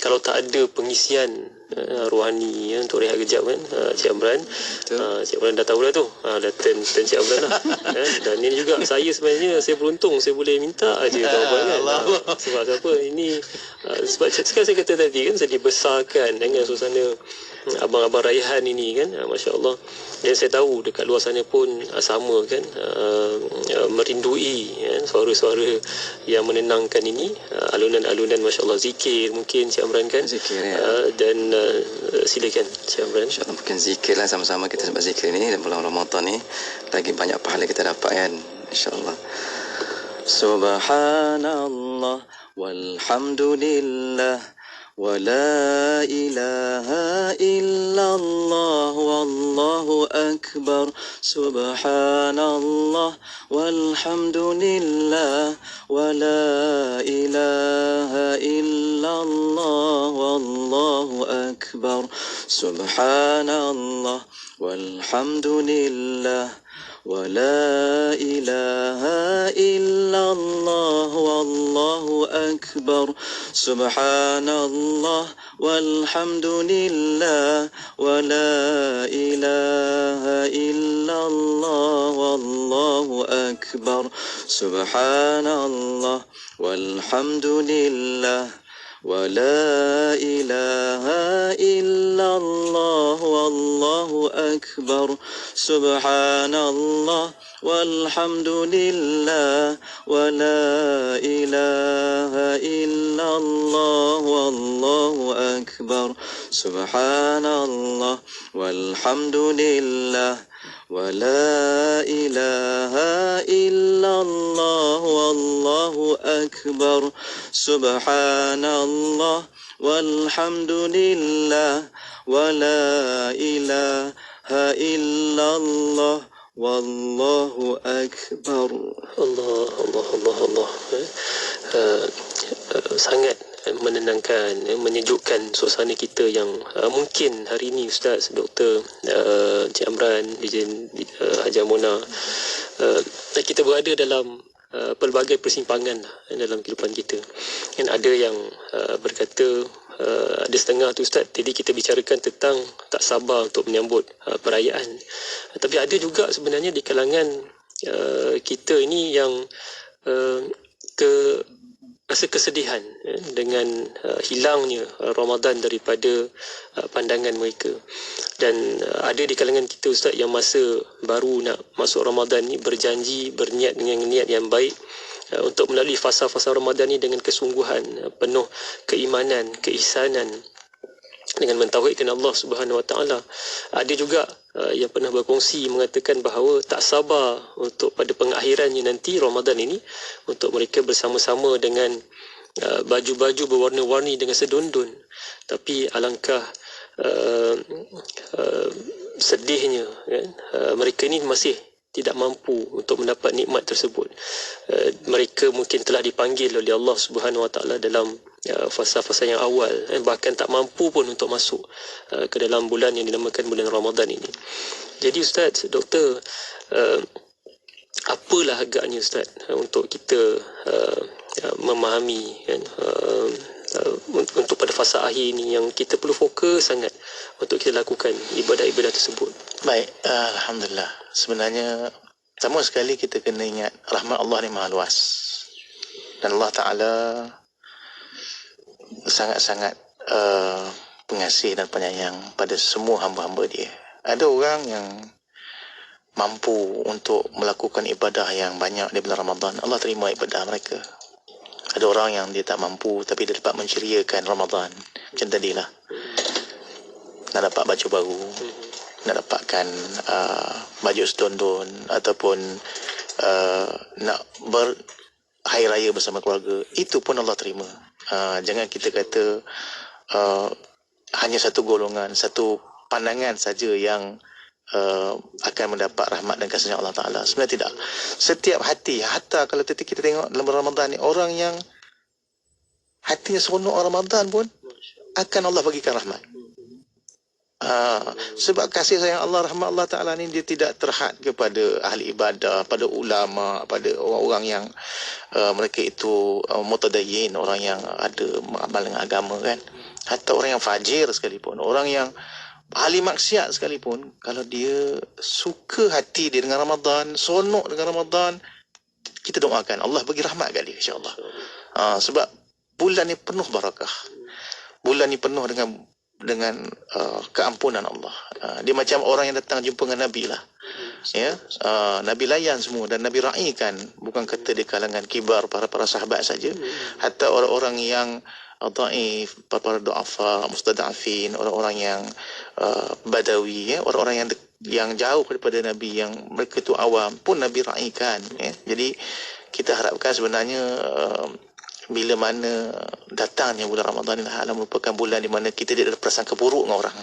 kalau tak ada pengisian rohani untuk rehat kejap kan, Cik Amran. Cik Amran dah tahu dah tu, dah turn Cik Amran lah. Dan ini juga saya sebenarnya saya beruntung saya boleh minta aja jawapan kan. Sebab apa ini, sebab sekarang saya kata tadi kan, saya dibesarkan dengan suasana abang-abang raihan ini kan, masya-Allah. Dan saya tahu dekat luar sana pun sama kan, merindui kan, suara-suara yang menenangkan ini, alunan-alunan masya-Allah, zikir mungkin Cik Amran kan, zikir ya. Dan silakan Cik Amran. InsyaAllah mungkin zikir lah, sama-sama kita sebab zikir ni dan bulan Ramadan ni lagi banyak pahala kita dapat kan, insyaAllah. Subhanallah walhamdulillah wa la ilaha illallah wallahu akbar. Subhanallah walhamdulillah wa la ilaha illallah wallahu akbar. Subhanallah walhamdulillah wa la ilaha illallah wallahu akbar. Subhanallah walhamdulillah wa la ilaha illallah wallahu akbar. Subhanallah walhamdulillah wa la ilaha illallah wallahu akbar. Subhanallah walhamdulillah wa la ilaha illallah wallahu akbar. Subhanallah walhamdulillah wa la ilaha illallah wallahu akbar. Subhanallah walhamdulillah wa la ilaha illallah wallahu akbar. Allah. Sangat menenangkan, menyejukkan suasana kita yang mungkin hari ini Ustaz, Dr. Cik Amran, Haji Mona, kita berada dalam pelbagai persimpangan dalam kehidupan kita. Dan ada yang berkata, ada setengah tu Ustaz, tadi kita bicarakan tentang tak sabar untuk menyambut perayaan. Tapi ada juga sebenarnya di kalangan kita ini yang rasa kesedihan dengan hilangnya Ramadan daripada pandangan mereka. Dan ada di kalangan kita Ustaz yang masa baru nak masuk Ramadan ni berjanji, berniat dengan niat yang baik untuk melalui fasa-fasa Ramadan ni dengan kesungguhan, penuh keimanan, keihsanan, dengan mentauhidkan Allah Subhanahu Wa Taala. Ada juga yang pernah berkongsi mengatakan bahawa tak sabar untuk pada pengakhirannya nanti Ramadan ini, untuk mereka bersama-sama dengan baju-baju berwarna-warni dengan sedundun. Tapi alangkah sedihnya kan, mereka ini masih tidak mampu untuk mendapat nikmat tersebut. Mereka mungkin telah dipanggil oleh Allah Subhanahu Wa Taala dalam fasa-fasa yang awal, bahkan tak mampu pun untuk masuk ke dalam bulan yang dinamakan bulan Ramadan ini. Jadi Ustaz, Doktor, apalah agaknya Ustaz untuk kita memahami kan, untuk pada fasa akhir ni yang kita perlu fokus sangat untuk kita lakukan ibadah-ibadah tersebut. Baik, alhamdulillah. Sebenarnya pertama sekali kita kena ingat rahmat Allah ni maha luas. Dan Allah Ta'ala sangat-sangat pengasih dan penyayang pada semua hamba-hamba dia. Ada orang yang mampu untuk melakukan ibadah yang banyak di bulan Ramadan, Allah terima ibadah mereka. Ada orang yang dia tak mampu tapi dia dapat menceriakan Ramadan. Macam tadilah, nak dapat baju baru, nak dapatkan baju sedondon, ataupun nak hari raya bersama keluarga, itu pun Allah terima. Jangan kita kata hanya satu golongan, satu pandangan saja yang akan mendapat rahmat dan kasihnya Allah Ta'ala. Sebenarnya tidak. Setiap hati, hatta kalau kita tengok dalam Ramadan ni, orang yang hatinya seronok Ramadan pun akan Allah bagikan rahmat. Sebab kasih sayang Allah, rahmat Allah Ta'ala ni dia tidak terhad kepada ahli ibadah, pada ulama, pada orang-orang yang mereka itu mutadayyin, orang yang ada amal dengan agama kan. Hatta orang yang fajir sekalipun, orang yang ahli maksiat sekalipun, kalau dia suka hati dia dengan Ramadan, seronok dengan Ramadan, kita doakan Allah bagi rahmat kat dia, insya-Allah. Sebab bulan ni penuh barakah. Bulan ni penuh dengan keampunan Allah. Dia macam orang yang datang jumpa dengan Nabi lah. Ya, Nabi layan semua dan Nabi raikan, bukan kata di kalangan kibar para sahabat saja, hatta orang-orang yang dhaif, para du'afa, mustada'afin, orang-orang yang badawi, ya, orang-orang yang jauh daripada Nabi, yang mereka tu awam pun Nabi raikan, ya. Jadi kita harapkan sebenarnya bila mana datangnya bulan Ramadan ini adalah merupakan bulan di mana kita tidak ada prasangka buruk dengan orang.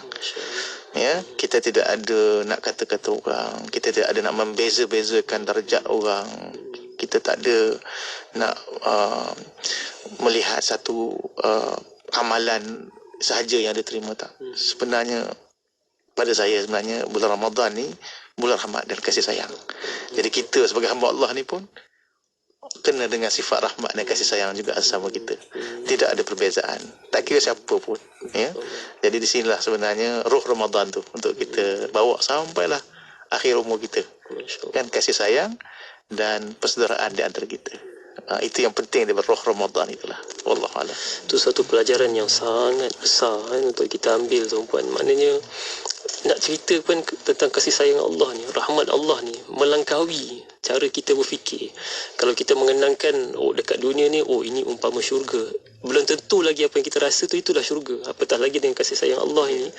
Ya, kita tidak ada nak kata-kata orang, kita tidak ada nak membeza-bezakan darjat orang. Kita tak ada nak melihat satu amalan sahaja yang diterima, tak. Sebenarnya pada saya sebenarnya bulan Ramadan ni bulan rahmat dan kasih sayang. Jadi kita sebagai hamba Allah ni pun kena dengan sifat rahmat dan kasih sayang juga sama kita. Tidak ada perbezaan, tak kira siapa pun, ya. Jadi di sinilah sebenarnya roh Ramadan tu untuk kita bawa sampailah akhir umur kita, kan, kasih sayang dan persaudaraan di antara kita. Itu yang penting daripada roh Ramadan itulah. Wallahualam. Itu satu pelajaran yang sangat besar untuk kita ambil, tuan-puan. Maknanya nak cerita pun tentang kasih sayang Allah ni, rahmat Allah ni melangkaui cara kita berfikir. Kalau kita mengenangkan, dekat dunia ni, ini umpama syurga, belum tentu lagi apa yang kita rasa tu itulah syurga. Apatah lagi dengan kasih sayang Allah ini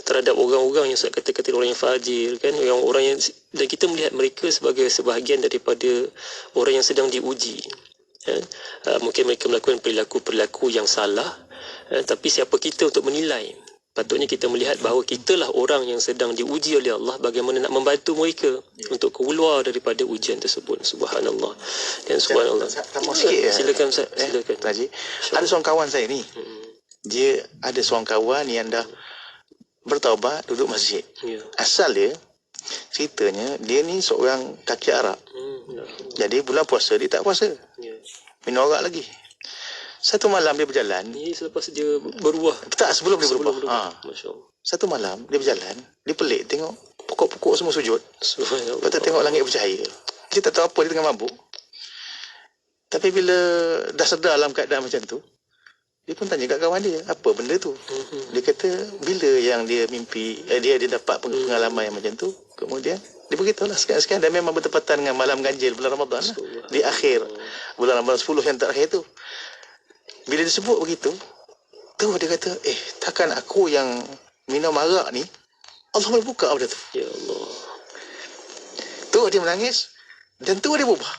terhadap orang-orang yang kata-kata orang yang fajir, kan, orang yang, dan kita melihat mereka sebagai sebahagian daripada orang yang sedang diuji. Mungkin mereka melakukan perilaku-perilaku yang salah, tapi siapa kita untuk menilai? Patutnya kita melihat bahawa kitalah orang yang sedang diuji oleh Allah, bagaimana nak membantu mereka untuk keluar daripada ujian tersebut. Subhanallah. Dan subhanallah. Silakan Ustaz, silakan. Haji, ada seorang kawan saya ni. Dia ada seorang kawan yang dah bertaubat, duduk masjid. Asal dia, ceritanya dia ni seorang kaki Arab. Jadi bulan puasa dia tak puasa. Minum arak lagi. Satu malam dia berjalan. Ini selepas dia berubah. Tak, sebelum dia berubah. Satu malam dia berjalan, dia pelik tengok pokok-pokok semua sujud. Lepas tu tengok langit bercahaya. Dia tak tahu apa, dia tengah mabuk. Tapi bila dah sedar dalam keadaan macam tu, dia pun tanya kat kawan dia, apa benda tu? Dia kata bila yang dia mimpi, dia dapat pengalaman yang macam tu. Kemudian dia beritahulah sekian-sekian, dan memang bertepatan dengan malam ganjil bulan Ramadan lah. Di akhir bulan Ramadan 10 yang terakhir tu. Bila disebut begitu, tu dia kata, takkan aku yang minum arak ni Allah boleh buka benda tu. Ya Allah. Tu dia menangis, dan tu dia berubah.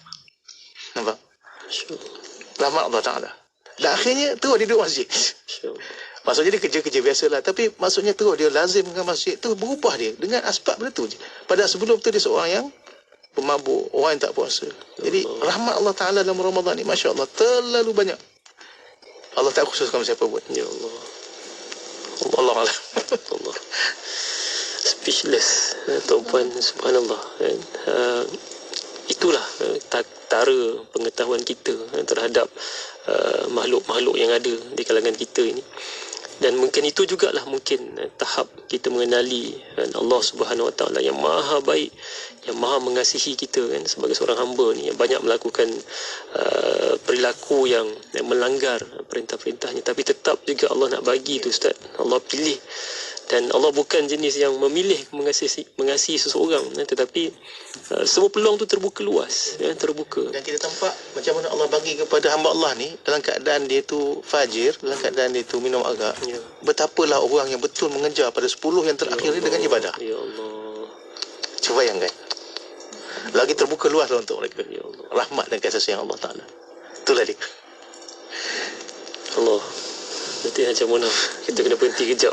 Nampak? Rahmat Allah Ta'ala. Dan akhirnya tu dia duduk masjid. Maksudnya dia kerja-kerja biasalah, tapi maksudnya tu dia lazim dengan masjid tu, berubah dia dengan asbab benda tu je. Padahal sebelum tu dia seorang yang pemabuk, orang yang tak puasa. Jadi rahmat Allah Ta'ala dalam Ramadan ni, Masya Allah, terlalu banyak. Allah tak khususkan siapa pun. Ya Allah. Allah Allah. Allah. Speechless, tuan-puan, subhanallah. itulah tara pengetahuan kita terhadap makhluk-makhluk yang ada di kalangan kita ini. Dan mungkin itu jugalah mungkin tahap kita mengenali Allah Subhanahu Wa Taala yang maha baik, yang maha mengasihi kita kan, sebagai seorang hamba ni yang banyak melakukan perilaku yang melanggar perintah-perintahnya, tapi tetap juga Allah nak bagi tu Ustaz. Allah pilih. Dan Allah bukan jenis yang memilih mengasihi seseorang, tetapi semua peluang tu terbuka luas, terbuka. Dan kita nampak macam mana Allah bagi kepada hamba Allah ni dalam keadaan dia tu fajir, dalam keadaan dia tu minum arak. Ya. Betapalah orang yang betul mengejar pada 10 yang terakhir ni dengan ibadah. Ya Allah. Cuba bayangkan. Lagi terbuka luas lah untuk mereka. Ya Allah. Rahmat dan kasih sayang Allah Ta'ala. Itulah dia. Allah. Nanti macam mana kita kena berhenti kejap.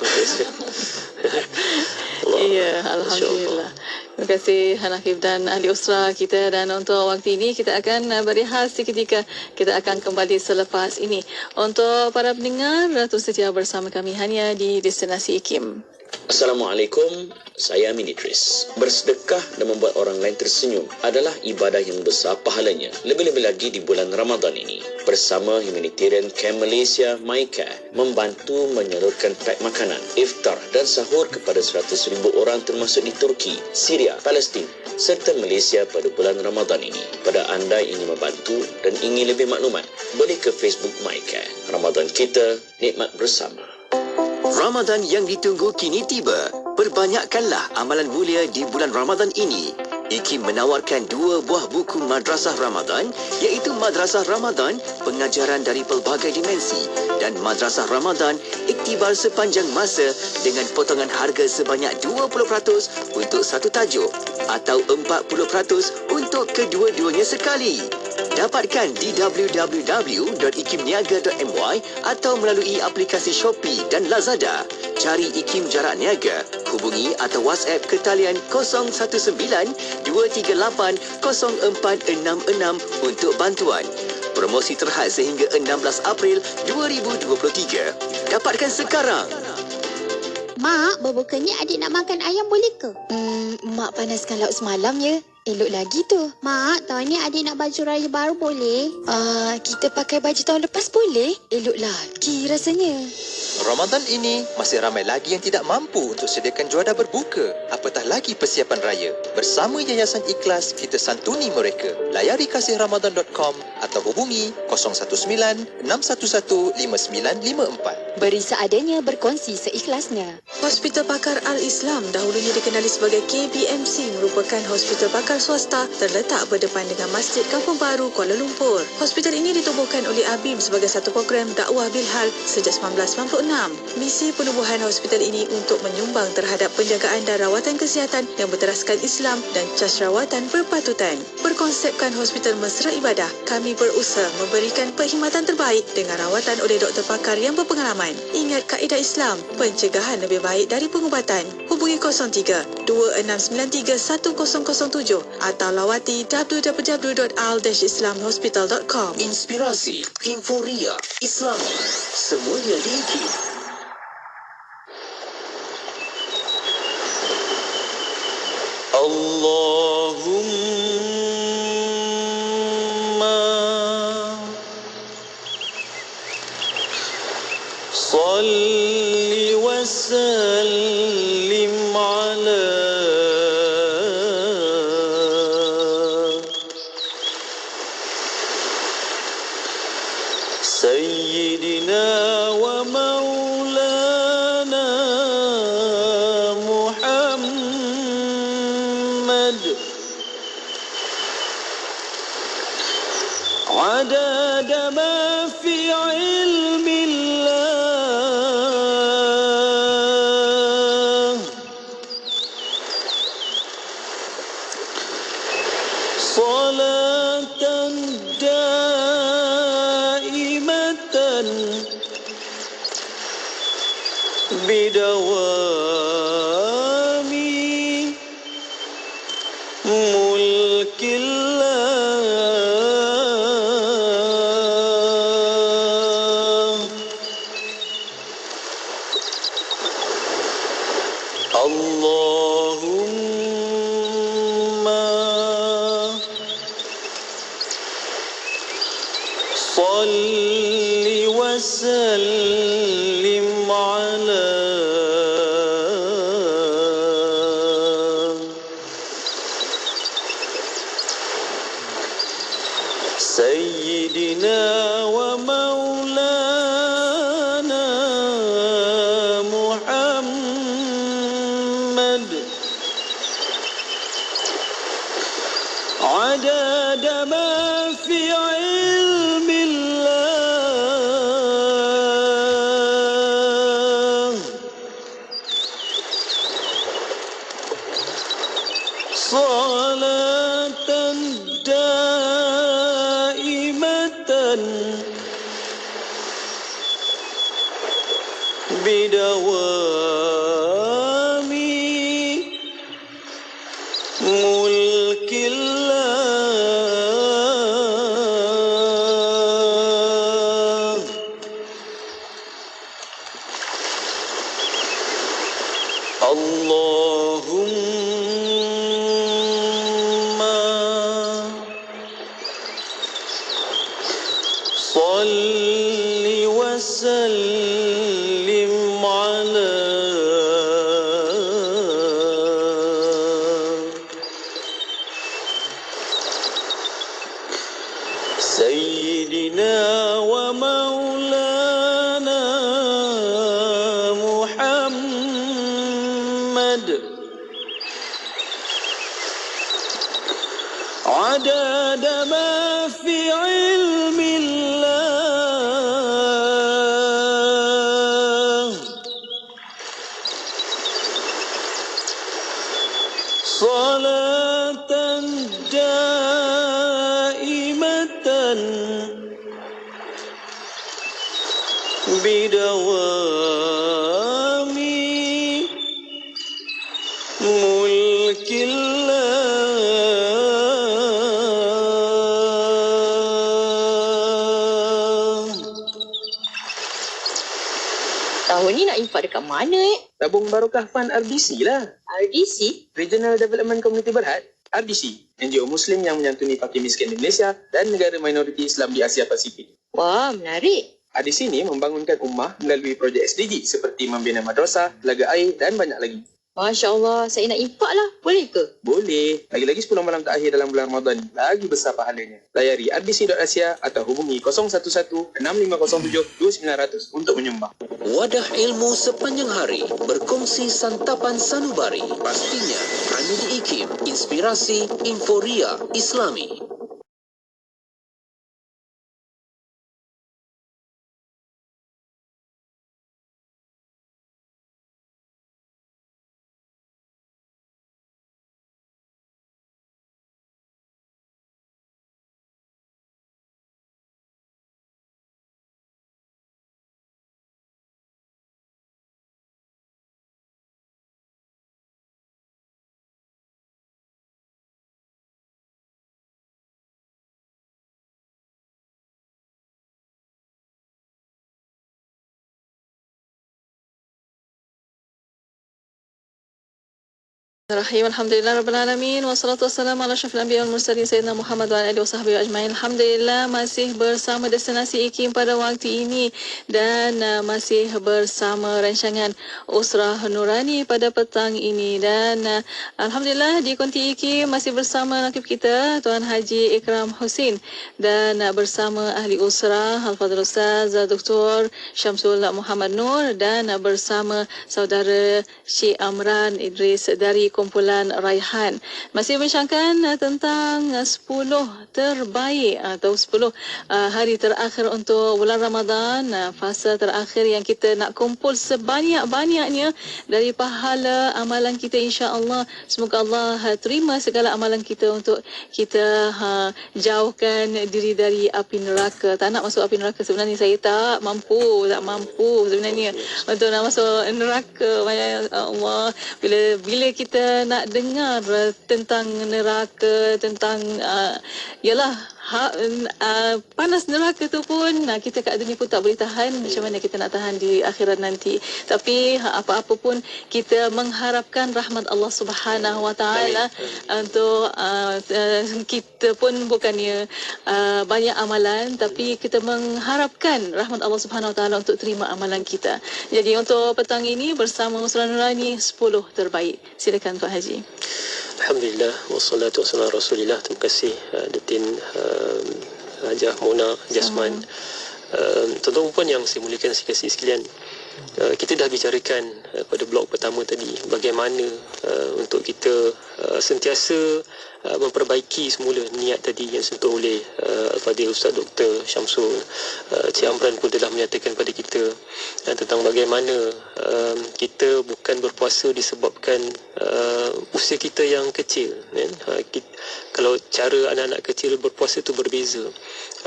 Ya, Alhamdulillah. Terima kasih Hanafif dan ahli usrah kita. Dan untuk waktu ini kita akan berehat seketika. Kita akan kembali selepas ini. Untuk para pendengar, terus setia bersama kami hanya di Destinasi IKIM. Assalamualaikum, saya Amin Idris. Bersedekah dan membuat orang lain tersenyum adalah ibadah yang besar pahalanya. Lebih-lebih lagi di bulan Ramadan ini. Bersama Humanitarian Camp Malaysia, MyCare, membantu menyalurkan pack makanan, iftar dan sahur kepada 100,000 orang termasuk di Turki, Syria, Palestin serta Malaysia pada bulan Ramadan ini. Pada anda yang ingin membantu dan ingin lebih maklumat, boleh ke Facebook MyCare. Ramadan kita, nikmat bersama. Ramadan yang ditunggu kini tiba. Perbanyakkanlah amalan mulia di bulan Ramadan ini. IKIM menawarkan 2 buah buku Madrasah Ramadan, iaitu Madrasah Ramadan, pengajaran dari pelbagai dimensi, dan Madrasah Ramadan, iktibar sepanjang masa dengan potongan harga sebanyak 20% untuk satu tajuk atau 40% untuk kedua-duanya sekali. Dapatkan di www.ikimniaga.my atau melalui aplikasi Shopee dan Lazada. Cari IKIM Jarak Niaga, hubungi atau WhatsApp ke talian 019-238-0466 untuk bantuan. Promosi terhad sehingga 16 April 2023. Dapatkan sekarang. Mak, berbukanya adik nak makan ayam boleh ke? Mak panaskan lauk semalam ya. Elok lagi tu. Mak, tahun ni adik nak baju raya baru boleh? Kita pakai baju tahun lepas boleh? Elok lagi rasanya. Ramadan ini, masih ramai lagi yang tidak mampu untuk sediakan juadah berbuka. Apatah lagi persiapan raya. Bersama Yayasan Ikhlas, kita santuni mereka. Layari kasihramadan.com atau hubungi 019-611-5954. Beri seadanya, berkongsi seikhlasnya. Hospital Pakar Al-Islam, dahulunya dikenali sebagai KBMC, merupakan hospital pakar swasta terletak berdepan dengan Masjid Kampung Baru, Kuala Lumpur. Hospital ini ditubuhkan oleh ABIM sebagai satu program dakwah bilhal sejak 1996. Misi penubuhan hospital ini untuk menyumbang terhadap penjagaan dan rawatan kesihatan yang berteraskan Islam dan cas rawatan berpatutan. Berkonsepkan hospital mesra ibadah, kami berusaha memberikan perkhidmatan terbaik dengan rawatan oleh doktor pakar yang berpengalaman. Ingat kaedah Islam, pencegahan lebih baik dari pengubatan. Hubungi 03-2693-1007 atau lawati www.al-islamhospital.com. Inspirasi, Inforia, Islam, semuanya di IKIM. Allahumma salli wa sallim ala Sayyidina wa maulana Muhammad adada ma fi ilmillah salatan daimatan bidawami mulkillah Allahumma صل وسلم على سيدنا ومولانا محمد عدد ما في علم الله صلاة دائمة بدوام ملك الله اللهم صل وسلم على سيدنا ومولانا محمد عدد ما في علم الله صلاة دائمة بدوام ملك الله. Tahun ni nak infak dekat mana Tabung Barokah Fund RDC lah. RDC? Regional Development Community Berhad. RDC, NGO Muslim yang menyantuni fakir miskin Indonesia dan negara minoriti Islam di Asia Pasifik. Wah, menarik. RDC ini membangunkan ummah melalui projek SDG seperti membina madrasah, telaga air dan banyak lagi. Masya Allah, saya nak infak lah. Boleh ke? Boleh. Lagi-lagi 10 malam terakhir dalam bulan Ramadan, lagi besar pahalanya. Layari rdc.asia atau hubungi 011-6507-2900 untuk menyumbang. Wadah ilmu sepanjang hari, berkongsi santapan sanubari. Pastinya, hanya di IKIM, Inspirasi Inforia Islami. Bismillahirrahmanirrahim. Alhamdulillah Rabbil Alamin. Wassalatu wassalamu ala syafil anbiya wal mursalin Sayyidina Muhammad wa ala alihi wa sahbihi ajma'in. Alhamdulillah masih bersama Destinasi IKIM pada waktu ini dan masih bersama rancangan Usrah Nurani pada petang ini. Dan Alhamdulillah di konti IKIM masih bersama nakib kita Tuan Haji Ikram Husin dan bersama ahli usrah Al-Fadhil Ustaz Dr. Syamsul Muhammad Nur dan bersama saudara Syekh Amran Idris dari kumpulan Raihan. Masih bincangkan tentang 10 terbaik atau 10 hari terakhir untuk bulan Ramadan, fasa terakhir yang kita nak kumpul sebanyak-banyaknya dari pahala amalan kita, insya-Allah. Semoga Allah terima segala amalan kita untuk kita jauhkan diri dari api neraka. Tak nak masuk api neraka sebenarnya, saya tak mampu sebenarnya untuk nak masuk neraka. Ya Allah, bila kita nak dengar tentang neraka, tentang yalah panas neraka tu pun kita kat dunia pun tak boleh tahan. Macam mana kita nak tahan di akhirat nanti. Tapi apa-apa pun kita mengharapkan rahmat Allah Subhanahu Wa Taala untuk kita pun bukannya banyak amalan, tapi kita mengharapkan rahmat Allah Subhanahu Wa Taala untuk terima amalan kita. Jadi untuk petang ini bersama Musra Nurani 10 terbaik. Silakan Pak Haji. Alhamdulillah, wassalatu wassalamu ala Rasulillah. Terima kasih Datin Hajah Mona Jasman. Tuan-tuan puan yang saya muliakan sekalian sekalian, kita dah bicarakan pada blok pertama tadi bagaimana untuk kita sentiasa memperbaiki semula niat tadi yang disentuh oleh Al-Fadhil Ustaz Dr. Syamsul. Cik Amran pun telah menyatakan pada kita tentang bagaimana kita bukan berpuasa disebabkan usia kita yang kecil, kan? Kalau cara anak-anak kecil berpuasa tu berbeza.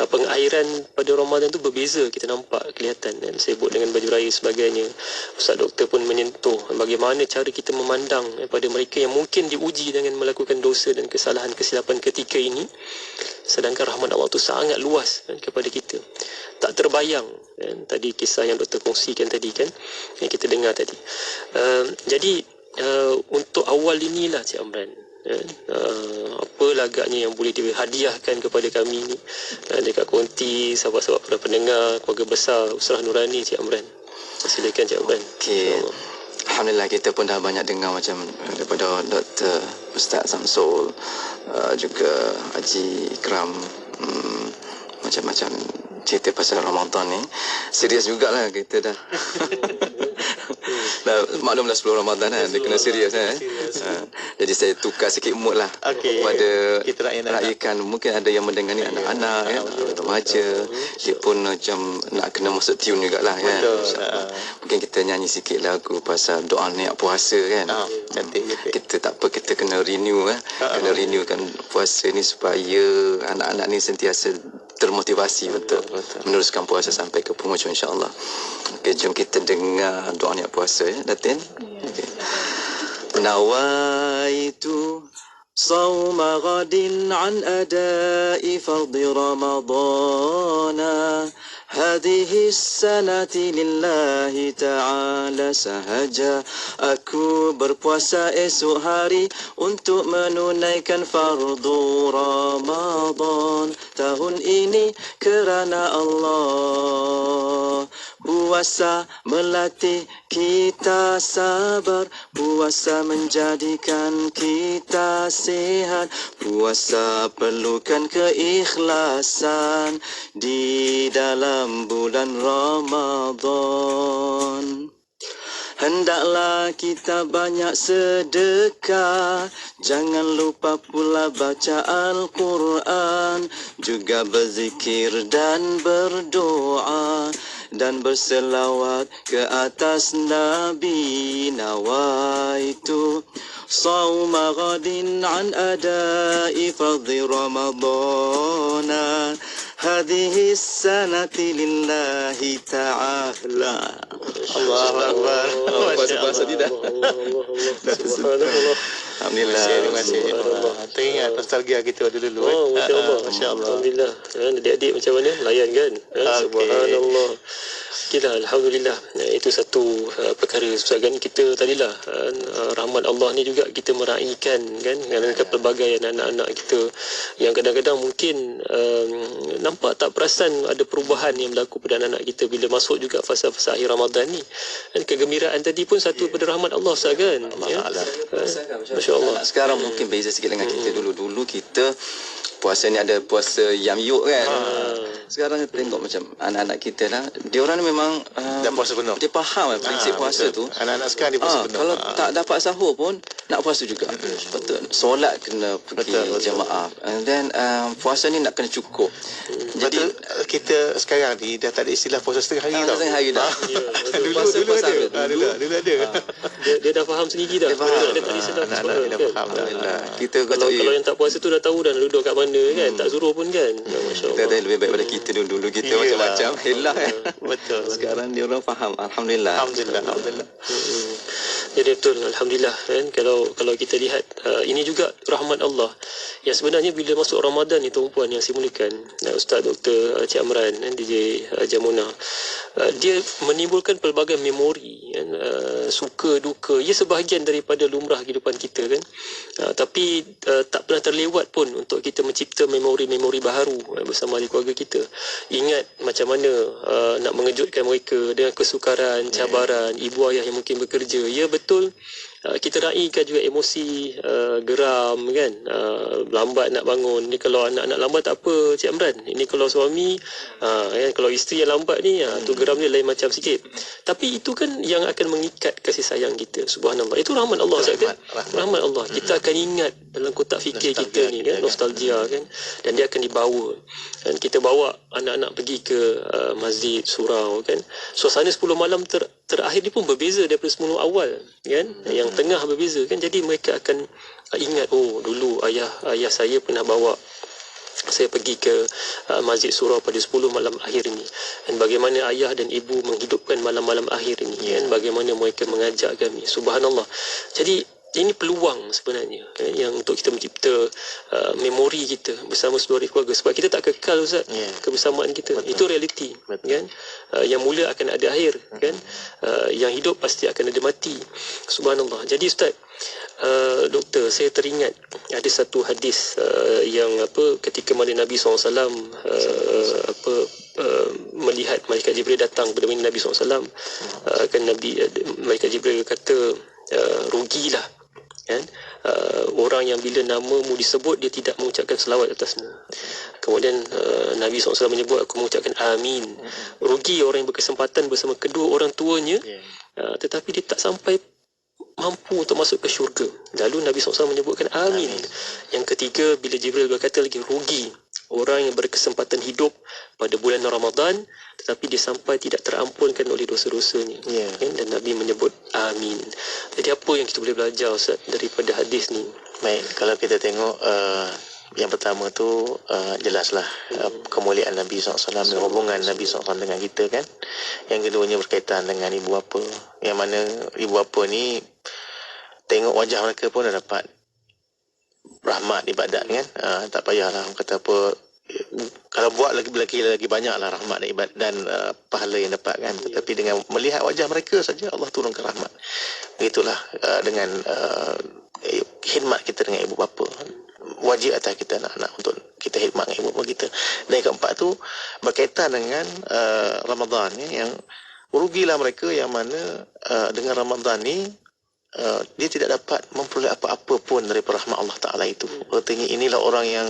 Pengairan pada Ramadan tu berbeza, kita nampak kelihatan, kan? Sibuk dengan baju raya sebagainya. Ustaz Doktor pun menyentuh bagaimana cara kita memandang pada mereka yang mungkin diuji dengan melakukan dosa dan kesalahan kesilapan ketika ini, sedangkan rahmat Allah tu sangat luas, kan, kepada kita. Tak terbayang, kan? Tadi kisah yang Doktor kongsikan tadi, kan, yang kita dengar tadi. Jadi untuk awal inilah Cik Amran, apa lagaknya yang boleh dihadiahkan kepada kami ni dekat konti, sahabat-sahabat para pendengar, keluarga besar Usrah Nurani, Cik Amran. Silakan Cik Amran. Okey. Alhamdulillah kita pun dah banyak dengar macam daripada Dr. Ustaz Samsul, juga Haji Ikram, macam-macam cerita pasal Ramadan ni. Serius jugalah kita dah. Maklumlah 10 Ramadan kan, dia kena serius kan. Jadi saya tukar sikit mood lah pada kita rakyatkan. Mungkin ada yang mendengar ni anak-anak kan, remaja, dia pun macam nak kena masuk tune jugalah kan. Mungkin kita nyanyi sikit lagu pasal doa niat puasa kan. Kita tak apa, kita kena renew kan. Kena renewkan puasa ni supaya anak-anak ni sentiasa termotivasi untuk meneruskan puasa sampai ke penghujung insya-Allah. Okey, jom kita dengar doa niat puasa ya, Datin. Okey. Nawaitu sawma ghadin an adai fardhi ramadana hadhihi sanati lillahi ta'ala sahaja. Aku berpuasa esok hari untuk menunaikan fardu Ramadan tahun ini kerana Allah. Puasa melatih kita sabar, puasa menjadikan kita sihat, puasa perlukan keikhlasan di dalam bulan Ramadan. Hendaklah kita banyak sedekah, jangan lupa pula baca Al-Quran, juga berzikir dan berdoa dan berselawat ke atas Nabi. Nawaitu sawma ghadin an adai fardhi Ramadana hadhihi sanati lillahi ta'ala. Allahu Akbar. Bahasa tidak. Alhamdulillah. Terima kasih. Teringat nostalgia kita dulu. Oh, masya-Allah. Alhamdulillah. Adik-adik macam mana? Layan kan? Subhanallah. Okeylah, alhamdulillah. Itu satu perkara sebagai kita tadilah, rahmat Allah ni juga kita meraihkan kan dengan pelbagai anak-anak kita yang kadang-kadang mungkin nampak tak perasan ada perubahan yang berlaku pada anak-anak kita bila masuk juga fasa-fasa akhir Ramadan ni. Dan kegembiraan tadi pun satu pada rahmat Allah Ustaz kan. Masya-Allah. Sekarang mungkin beza sikit dengan kita dulu. Kita puasa ni ada puasa yamyuk kan. Sekarang tengok macam anak-anak kita lah, dia orang ni memang dah puasa penuh. Dia faham prinsip puasa tu. Anak-anak sekarang dia puasa penuh. Kalau tak dapat sahur pun nak puasa juga. Betul. Solat kena pergi jemaah. And then puasa ni nak kena cukup. Jadi kita sekarang ni dah tak ada istilah puasa setengah hari tau. Setengah hari dah. Dulu ada. Dia dah faham sendiri dah. Dia tadi sedang faham dah. Kita kalau yang tak puasa tu dah tahu dah duduk kat mana kan, tak suruh pun kan. Masya-Allah. Kita lebih baik pada kita dulu kita macam-macam. Helah kan. Betul. Sekarang dia orang faham. Alhamdulillah. Alhamdulillah. Jadi betul, alhamdulillah kan, kalau kita lihat ini juga rahmat Allah yang sebenarnya bila masuk Ramadan ni tuan-puan yang saya mulakan, Ustaz Dr. Cik Amran dan DJ Jamuna, dia menimbulkan pelbagai memori kan, suka duka, ia sebahagian daripada lumrah kehidupan kita kan, tapi tak pernah terlewat pun untuk kita mencipta memori-memori baharu bersama ahli keluarga kita. Ingat macam mana nak mengejutkan mereka dengan kesukaran, cabaran, ibu ayah yang mungkin bekerja. Ya betul, kita raikan juga emosi geram kan, lambat nak bangun. Ni kalau anak-anak lambat tak apa Cik Amran, ini kalau suami kan, kalau isteri yang lambat ni tu geram dia lain macam sikit. Tapi itu kan yang akan mengikat kasih sayang kita. Subhanallah, itu rahmat Allah. Rahmat Allah. Kita akan ingat dalam kotak fikir kita ni kan, nostalgia kan, dan dia akan dibawa kan. Kita bawa anak-anak pergi ke masjid surau kan, suasana 10 malam terakhir ni pun berbeza daripada 10 awal kan, yang tengah berbeza kan. Jadi mereka akan ingat, oh dulu ayah saya pernah bawa saya pergi ke masjid surau pada 10 malam akhir ini, dan bagaimana ayah dan ibu menghidupkan malam-malam akhir ini kan, bagaimana mereka mengajak kami. Subhanallah. Jadi ini peluang sebenarnya kan, yang untuk kita mencipta memori kita bersama seluruh keluarga, sebab kita tak kekal Ustaz, kebersamaan kita. Betul. Itu realiti kan, yang mula akan ada akhir kan, yang hidup pasti akan ada mati. Subhanallah. Jadi Ustaz, Doktor, saya teringat ada satu hadis yang ketika mana Nabi SAW melihat malaikat Jibril datang kepada Nabi SAW, kan malaikat Jibril kata, rugilah kan, orang yang bila namamu disebut dia tidak mengucapkan selawat atasnya. Kemudian Nabi SAW menyebut, aku mengucapkan amin. Rugi orang yang berkesempatan bersama kedua orang tuanya, tetapi dia tak sampai mampu untuk masuk ke syurga. Lalu Nabi SAW menyebutkan amin. Yang ketiga, bila Jibril berkata lagi, rugi orang yang berkesempatan hidup pada bulan Ramadan tetapi dia sampai tidak terampunkan oleh dosa-dosanya. Dan Nabi menyebut amin. Jadi apa yang kita boleh belajar Ustaz daripada hadis ni? Baik, kalau kita tengok yang pertama tu jelaslah kemuliaan Nabi SAW dan hubungan Nabi SAW dengan kita kan. Yang keduanya berkaitan dengan ibu bapa, yang mana ibu bapa ni tengok wajah mereka pun dah dapat rahmat ibadat kan. Tak payahlah kata apa, kalau buat lagi banyaklah rahmat dan ibadat dan pahala yang dapat kan. Tetapi dengan melihat wajah mereka saja Allah turunkan rahmat. Begitulah dengan khidmat kita dengan ibu bapa. Wajib atas kita anak-anak untuk kita khidmat dengan ibu bapa kita. Dan yang keempat tu berkaitan dengan Ramadan ya, yang rugilah mereka yang mana dengan Ramadan ni dia tidak dapat memperoleh apa-apa pun daripada rahmat Allah Ta'ala itu. Artinya inilah orang yang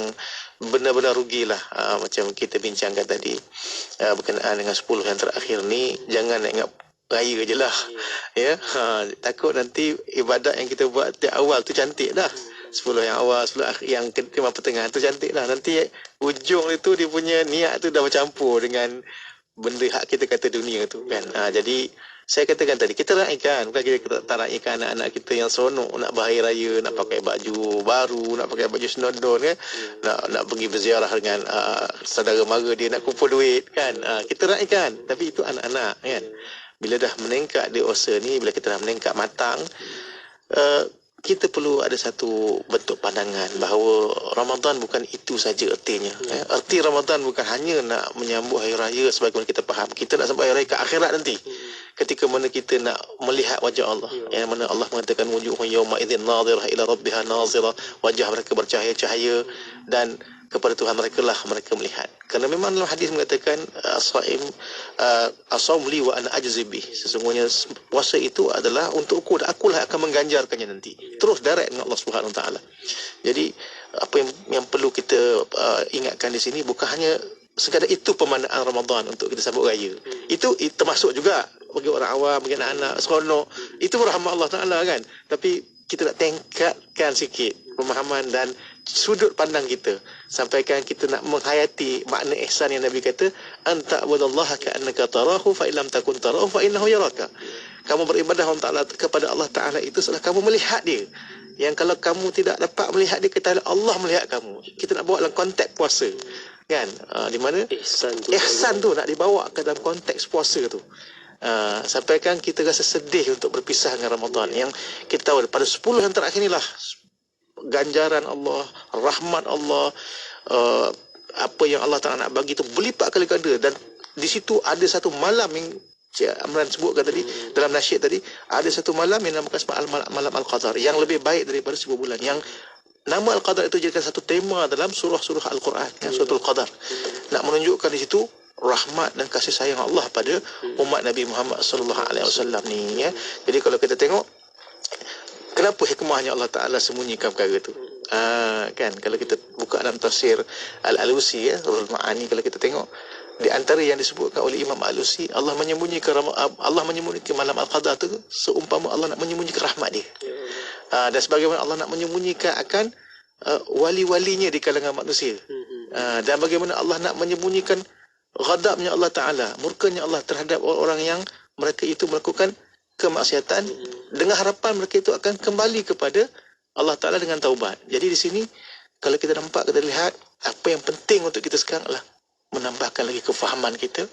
benar-benar rugilah. Macam kita bincangkan tadi berkenaan dengan 10 yang terakhir ni, jangan ingat raya je lah ya. Takut nanti ibadat yang kita buat di awal tu cantik dah, 10 yang awal, 10 akhir, yang kedua pertengahan tu cantik dah. Nanti ujung itu dia punya niat tu dah bercampur dengan benda hak kita kata dunia tu kan. Jadi saya katakan tadi, kita raikan, bukan kita tak raikan anak-anak kita yang seronok nak berhari raya, nak pakai baju baru, nak pakai baju senodon kan, nak pergi berziarah dengan saudara mara dia, nak kumpul duit kan. Kita raikan, tapi itu anak-anak kan. Bila dah meningkat dewasa ni, bila kita dah meningkat matang, kita perlu ada satu bentuk pandangan bahawa Ramadan bukan itu saja artinya. Arti Ramadan bukan hanya nak menyambut hari raya sebagaimana kita faham. Kita nak sampai hari raya ke akhirat nanti. Ketika mana kita nak melihat wajah Allah, yang mana Allah mengatakan wujuhun yawma idzin nadhirah ila rabbiha nazirah, wajah mereka bercahaya-cahaya dan kepada Tuhan mereka lah mereka melihat. Kerana memang dalam hadis mengatakan as-saim as-saum li wa ana ajzi bih. Sesungguhnya puasa itu adalah untukku dan akulah akan mengganjarkannya nanti. Terus direct dengan Allah Subhanahu taala. Jadi apa yang perlu kita ingatkan di sini bukan hanya sekadar itu pemandangan Ramadan untuk kita sambut raya. Itu termasuk juga bagi orang awam, bagi anak-anak seronok. Itu rahmat Allah Taala kan. Tapi kita nak tingkatkan sikit pemahaman dan sudut pandang kita, sampaikan kita nak menghayati makna ihsan yang Nabi kata, anta wadallaha ka'annaka tarahu fa illam takun tarahu fa innahu yaraka. Kamu beribadah kepada Allah Taala itu setelah kamu melihat dia. Yang kalau kamu tidak dapat melihat dia, kata Allah melihat kamu. Kita nak bawa dalam konteks puasa kan, di mana ihsan tu nak dibawa ke dalam konteks puasa tu. Sampaikan kita rasa sedih untuk berpisah dengan Ramadan. Yang kita tahu pada 10 yang terakhir inilah ganjaran Allah, rahmat Allah, apa yang Allah Ta'ala nak bagi itu berlipat kali ganda. Dan di situ ada satu malam yang Cik Amran sebutkan tadi dalam nasyid tadi, ada satu malam yang dinamakan malam Al-Qadar yang lebih baik daripada 10 bulan. Yang nama Al-Qadar itu jadikan satu tema dalam surah-surah Al-Quran, surah Al-Qadar. Nak menunjukkan di situ rahmat dan kasih sayang Allah pada umat Nabi Muhammad SAW ni, ya. Jadi kalau kita tengok kenapa hikmahnya Allah Ta'ala sembunyikan perkara tu, kan, kalau kita buka dalam tafsir Al-Alusi, ya, Ruhul Ma'ani, kalau kita tengok di antara yang disebutkan oleh Imam Al-Alusi, Allah menyembunyikan malam Al-Qadar tu seumpama Allah nak menyembunyikan rahmat dia. Dan sebagaimana Allah nak menyembunyikan akan wali-walinya di kalangan manusia. Dan bagaimana Allah nak menyembunyikan ghadabnya Allah Ta'ala, murkanya Allah terhadap orang-orang yang mereka itu melakukan kemaksiatan, dengan harapan mereka itu akan kembali kepada Allah Ta'ala dengan taubat. Jadi di sini kalau kita nampak, kita lihat apa yang penting untuk kita sekarang adalah menambahkan lagi kefahaman kita,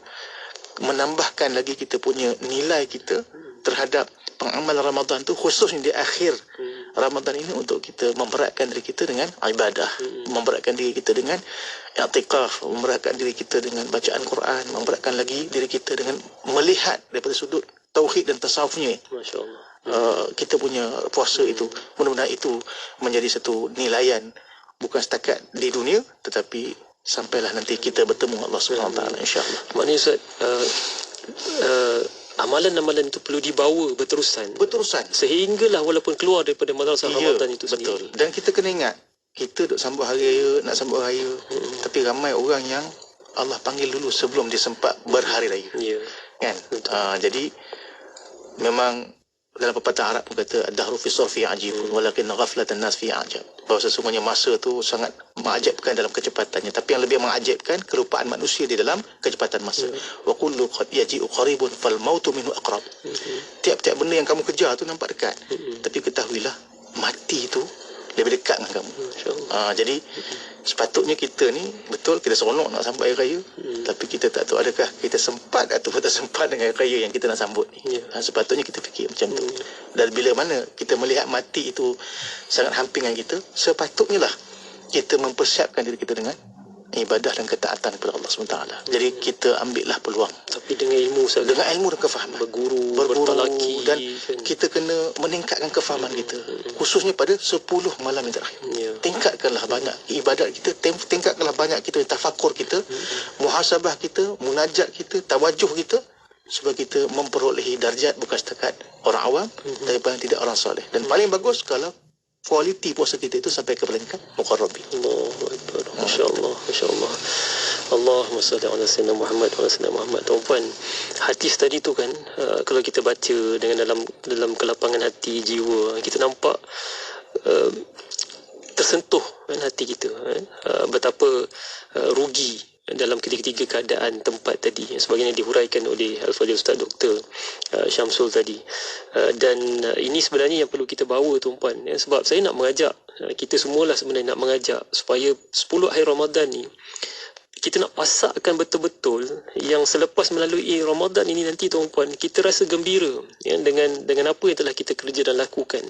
menambahkan lagi kita punya nilai kita terhadap pengamalan Ramadan tu, khususnya di akhir Ramadan ini, untuk kita memberatkan diri kita dengan ibadah, memberatkan diri kita dengan i'tikaf, memberatkan diri kita dengan bacaan Quran, memberatkan lagi diri kita dengan melihat daripada sudut tauhid dan tasawufnya. Masya-Allah. Kita punya puasa itu, mudah-mudahan itu menjadi satu nilaian bukan setakat di dunia, tetapi sampailah nanti kita bertemu Allah Subhanahu Wa Taala, insya-Allah. Maknanya Ustaz, amalan-amalan itu perlu dibawa berterusan sehinggalah walaupun keluar daripada madrasah Ramadan itu sendiri. Dan kita kena ingat, kita duk sambut hari raya, nak sambut raya, tapi ramai orang yang Allah panggil dulu sebelum dia sempat berhari raya. Kan? Jadi memang dalam pepatah Arab pun kata ad-dahru fi sarfi ajibun walakin ghaflatan nas fi ajab. Bahawa sesungguhnya masa tu sangat mengajabkan dalam kecepatannya, tapi yang lebih mengajabkan kelupaan manusia di dalam kecepatan masa. Wa kullu qad yaji'u qaribun fal mautu minhu aqrab. Tiap-tiap benda yang kamu kejar tu nampak dekat, tapi ketahuilah mati tu lebih dekat dengan kamu. Jadi sepatutnya kita ni, betul kita seronok nak sambut hari raya, tapi kita tak tahu adakah kita sempat atau tak sempat dengan hari raya yang kita nak sambut ni. Sepatutnya kita fikir macam tu. Dan bila mana kita melihat mati itu sangat hampir dengan kita, sepatutnya lah kita mempersiapkan diri kita dengan ibadah dan ketaatan kepada Allah SWT. Jadi kita ambillah peluang, tapi dengan ilmu, dengan ilmu dan kefahaman, berguru dan kita kena meningkatkan kefahaman kita, khususnya pada 10 malam yang terakhir. Tingkatkanlah banyak ibadat kita, tingkatkanlah banyak kita tafakur kita, muhasabah kita, munajat kita, tawajuh kita, supaya kita memperolehi darjat bukan setakat orang awam, tapi paling tidak orang soleh. Dan paling bagus kalau kualiti puasa kita itu sampai ke peringkat muqarrabin. Allahu Akbar. Masya-Allah, masya-Allah. Allahumma salli ala sayyidina Muhammad wa ala sayyidina Muhammad. Tuan-puan, hadis tadi tu kan, kalau kita baca dengan dalam kelapangan hati jiwa, kita nampak tersentuh kan hati kita, betapa rugi dalam ketiga-tiga keadaan tempat tadi, sebagaimana dihuraikan oleh Al-Fadhil Ustaz Dr. Syamsul tadi. Dan ini sebenarnya yang perlu kita bawa, tuan-puan, sebab saya nak mengajak, kita semualah sebenarnya nak mengajak supaya 10 akhir Ramadan ni kita nak pasakkan betul-betul yang selepas melalui Ramadan ini nanti, tuan-puan, kita rasa gembira ya, dengan apa yang telah kita kerja dan lakukan,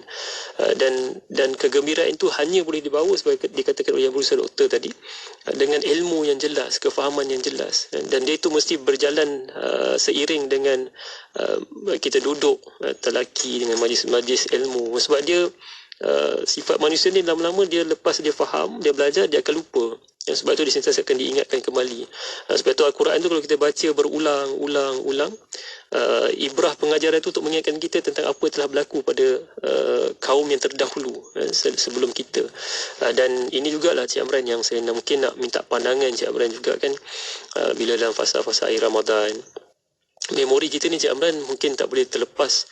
dan kegembiraan itu hanya boleh dibawa sebagai dikatakan oleh Yang Berusaha Doktor tadi, dengan ilmu yang jelas, kefahaman yang jelas, dan dia itu mesti berjalan seiring dengan kita duduk telaki dengan majlis-majlis ilmu, sebab dia sifat manusia ni lama-lama dia lepas dia faham, dia belajar, dia akan lupa. Sebab itu dia sentiasa akan diingatkan kembali. Sebab itu Al-Quran tu kalau kita baca berulang-ulang, ibrah pengajaran itu untuk mengingatkan kita tentang apa yang telah berlaku pada kaum yang terdahulu sebelum kita. Dan ini jugalah Cik Amran yang saya mungkin nak minta pandangan Cik Amran juga kan, bila dalam fasa-fasa akhir Ramadan, memori kita ni Cik Amran mungkin tak boleh terlepas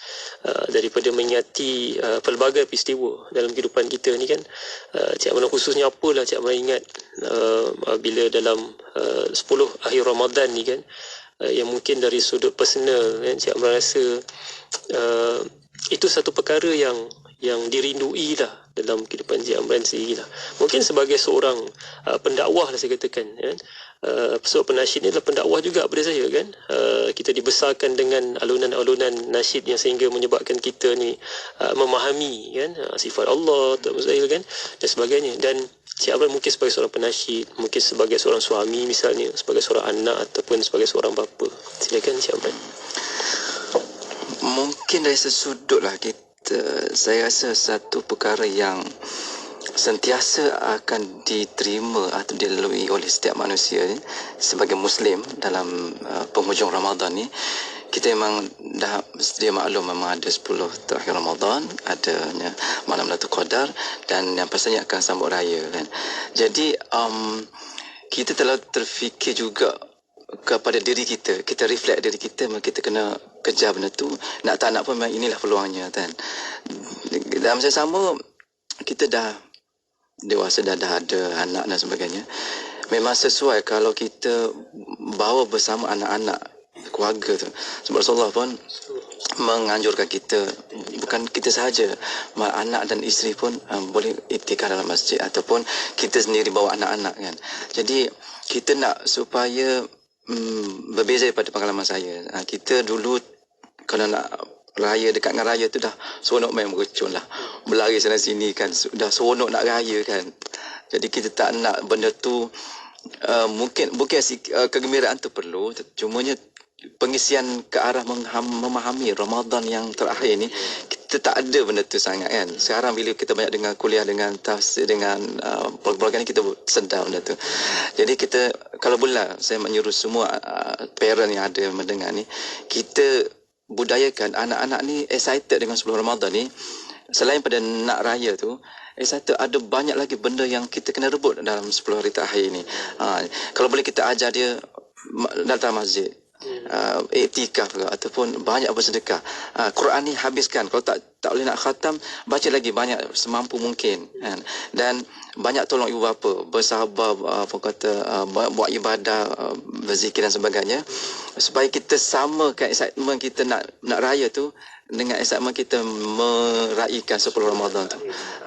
daripada mengingati pelbagai peristiwa dalam kehidupan kita ni kan. Cik Amran khususnya apalah Cik Amran ingat bila dalam 10 akhir Ramadan ni kan, yang mungkin dari sudut personal kan, Cik Amran rasa itu satu perkara yang dirindui lah dalam kehidupan Cik Amran sendiri lah. Mungkin sebagai seorang pendakwah lah saya katakan, Sebab penasyid ni adalah pendakwah juga pada saya kan. Kita dibesarkan dengan alunan-alunan nasyid yang sehingga menyebabkan kita ni memahami kan sifat Allah, tak mustahil kan, dan sebagainya. Dan Cik Amran mungkin sebagai seorang penasyid, mungkin sebagai seorang suami misalnya, sebagai seorang anak ataupun sebagai seorang bapa. Silakan Cik Amran. Mungkin dari sesudut lah saya rasa satu perkara yang sentiasa akan diterima atau dilalui oleh setiap manusia ni, sebagai Muslim dalam penghujung Ramadan ni, kita memang dah sedia maklum memang ada 10 terakhir Ramadan, adanya malam Lailatul Qadar, dan yang pastinya akan sambut raya kan. Jadi kita telah terfikir juga kepada diri kita reflect diri kita, memang kita kena kejar benda tu, nak tak nak pun memang inilah peluangnya kan. Dalam masa sama kita dah dewasa, dah ada anak dan sebagainya. Memang sesuai kalau kita bawa bersama anak-anak keluarga tu. Sebab Rasulullah pun menganjurkan kita, bukan kita sahaja, anak dan isteri pun boleh iktikaf dalam masjid, ataupun kita sendiri bawa anak-anak kan. Jadi kita nak supaya berbeza daripada pengalaman saya. Kita dulu kalau nak raya, dekat dengan raya tu dah seronok main mercun lah, berlari sana sini kan, dah seronok nak raya kan. Jadi kita tak nak benda tu, mungkin kegembiraan tu perlu, cumanya pengisian ke arah memahami Ramadan yang terakhir ni, kita tak ada benda tu sangat kan. Sekarang bila kita banyak dengar kuliah dengan tafsir, dengan program ni, kita sedar benda tu. Jadi kita, kalau boleh saya menyuruh semua parent yang ada mendengar ni, kita budayakan anak-anak ni excited dengan 10 Ramadan ni. Selain pada nak raya tu, excited ada banyak lagi benda yang kita kena rebut dalam 10 hari terakhir ni. Kalau boleh kita ajar dia datang masjid, iktikaf ke, ataupun banyak bersedekah. Quran ni habiskan, kalau tak boleh nak khatam, baca lagi banyak semampu mungkin kan. Dan banyak tolong ibu bapa, bersahabat, buat ibadah, berzikir dan sebagainya, supaya kita samakan excitement kita nak raya tu dengan excitement kita meraihkan 10 Ramadan tu.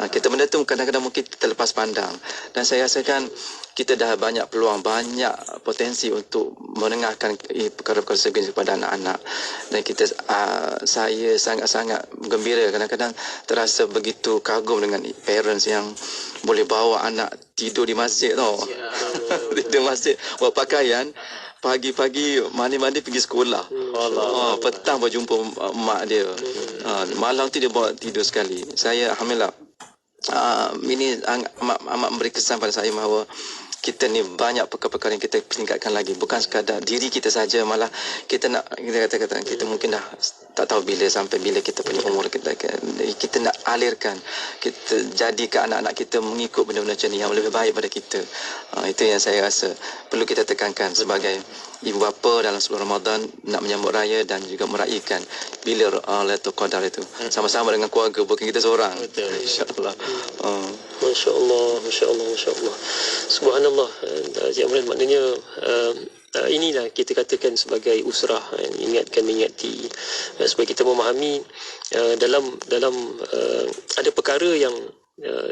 Kita benda tu kadang-kadang mungkin kita lepas pandang, dan saya rasakan kita dah banyak peluang, banyak potensi untuk menengahkan perkara-perkara sejenis kepada anak-anak. Dan saya sangat-sangat gembira, kadang-kadang terasa begitu kagum dengan parents yang boleh bawa anak tidur di masjid tau. Tidur masjid, buat pakaian, pagi-pagi mandi-mandi pergi sekolah. Petang baru jumpa mak dia. Malam tu dia bawa tidur sekali. Saya alhamdulillah, ini amat memberi kesan pada saya bahawa kita ni banyak perkara-perkara yang kita tingkatkan lagi, bukan sekadar diri kita saja, malah kita nak, kita mungkin dah tak tahu sampai bila kita punya umur, kita nak alirkan, kita jadikan anak-anak kita mengikut benda-benda macam ni yang lebih baik pada kita. Itu yang saya rasa perlu kita tekankan sebagai ibu bapa dalam 10 Ramadan, nak menyambut raya dan juga meraihkan bila Lailatul Qadar itu sama-sama dengan keluarga, bukan kita seorang. Betul, insya-Allah. Masya-Allah, masya-Allah, masya-Allah. Subhanallah. Cik Amran, maknanya inilah kita katakan sebagai usrah, ingatkan mengingati, supaya kita memahami dalam ada perkara yang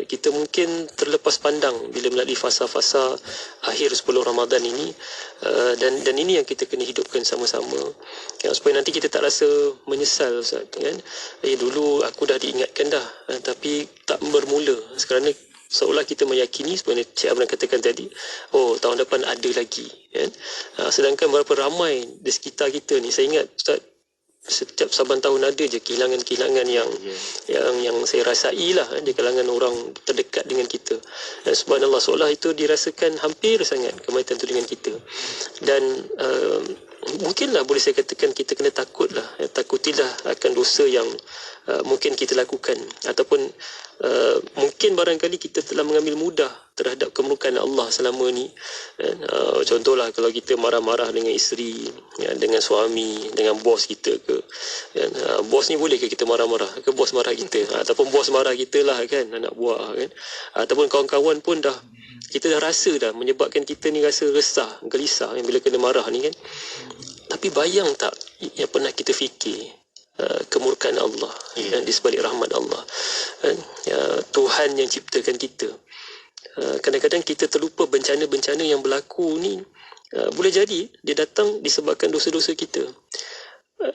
kita mungkin terlepas pandang bila melalui fasa-fasa akhir 10 Ramadan ini, dan ini yang kita kena hidupkan sama-sama ya, supaya nanti kita tak rasa menyesal Ustaz kan. Dulu aku dah diingatkan dah, tapi tak bermula, kerana seolah kita meyakini sebenarnya Cik Amran katakan tadi, tahun depan ada lagi kan. Sedangkan berapa ramai di sekitar kita ni, saya ingat Ustaz, setiap saban tahun ada je kehilangan-kehilangan yang saya rasai lah di kalangan orang terdekat dengan kita. Dan subhanallah, seolah itu dirasakan hampir sangat kematian itu dengan kita. Dan mungkinlah boleh saya katakan kita kena takutlah, takutilah akan dosa yang mungkin kita lakukan, ataupun mungkin barangkali kita telah mengambil mudah terhadap kemurkaan Allah selama ni. Contohlah kalau kita marah-marah dengan isteri, dengan suami, dengan bos kita ke, bos ni boleh ke kita marah-marah ke bos marah kita, ataupun bos marah kita lah kan, anak buah kan, ataupun kawan-kawan pun kita dah rasa menyebabkan kita ni rasa resah, gelisah bila kena marah ni kan. Tapi bayang tak yang pernah kita fikir kemurkaan Allah di sebalik rahmat Allah, Tuhan yang ciptakan kita kadang-kadang kita terlupa bencana-bencana yang berlaku ni boleh jadi dia datang disebabkan dosa-dosa kita.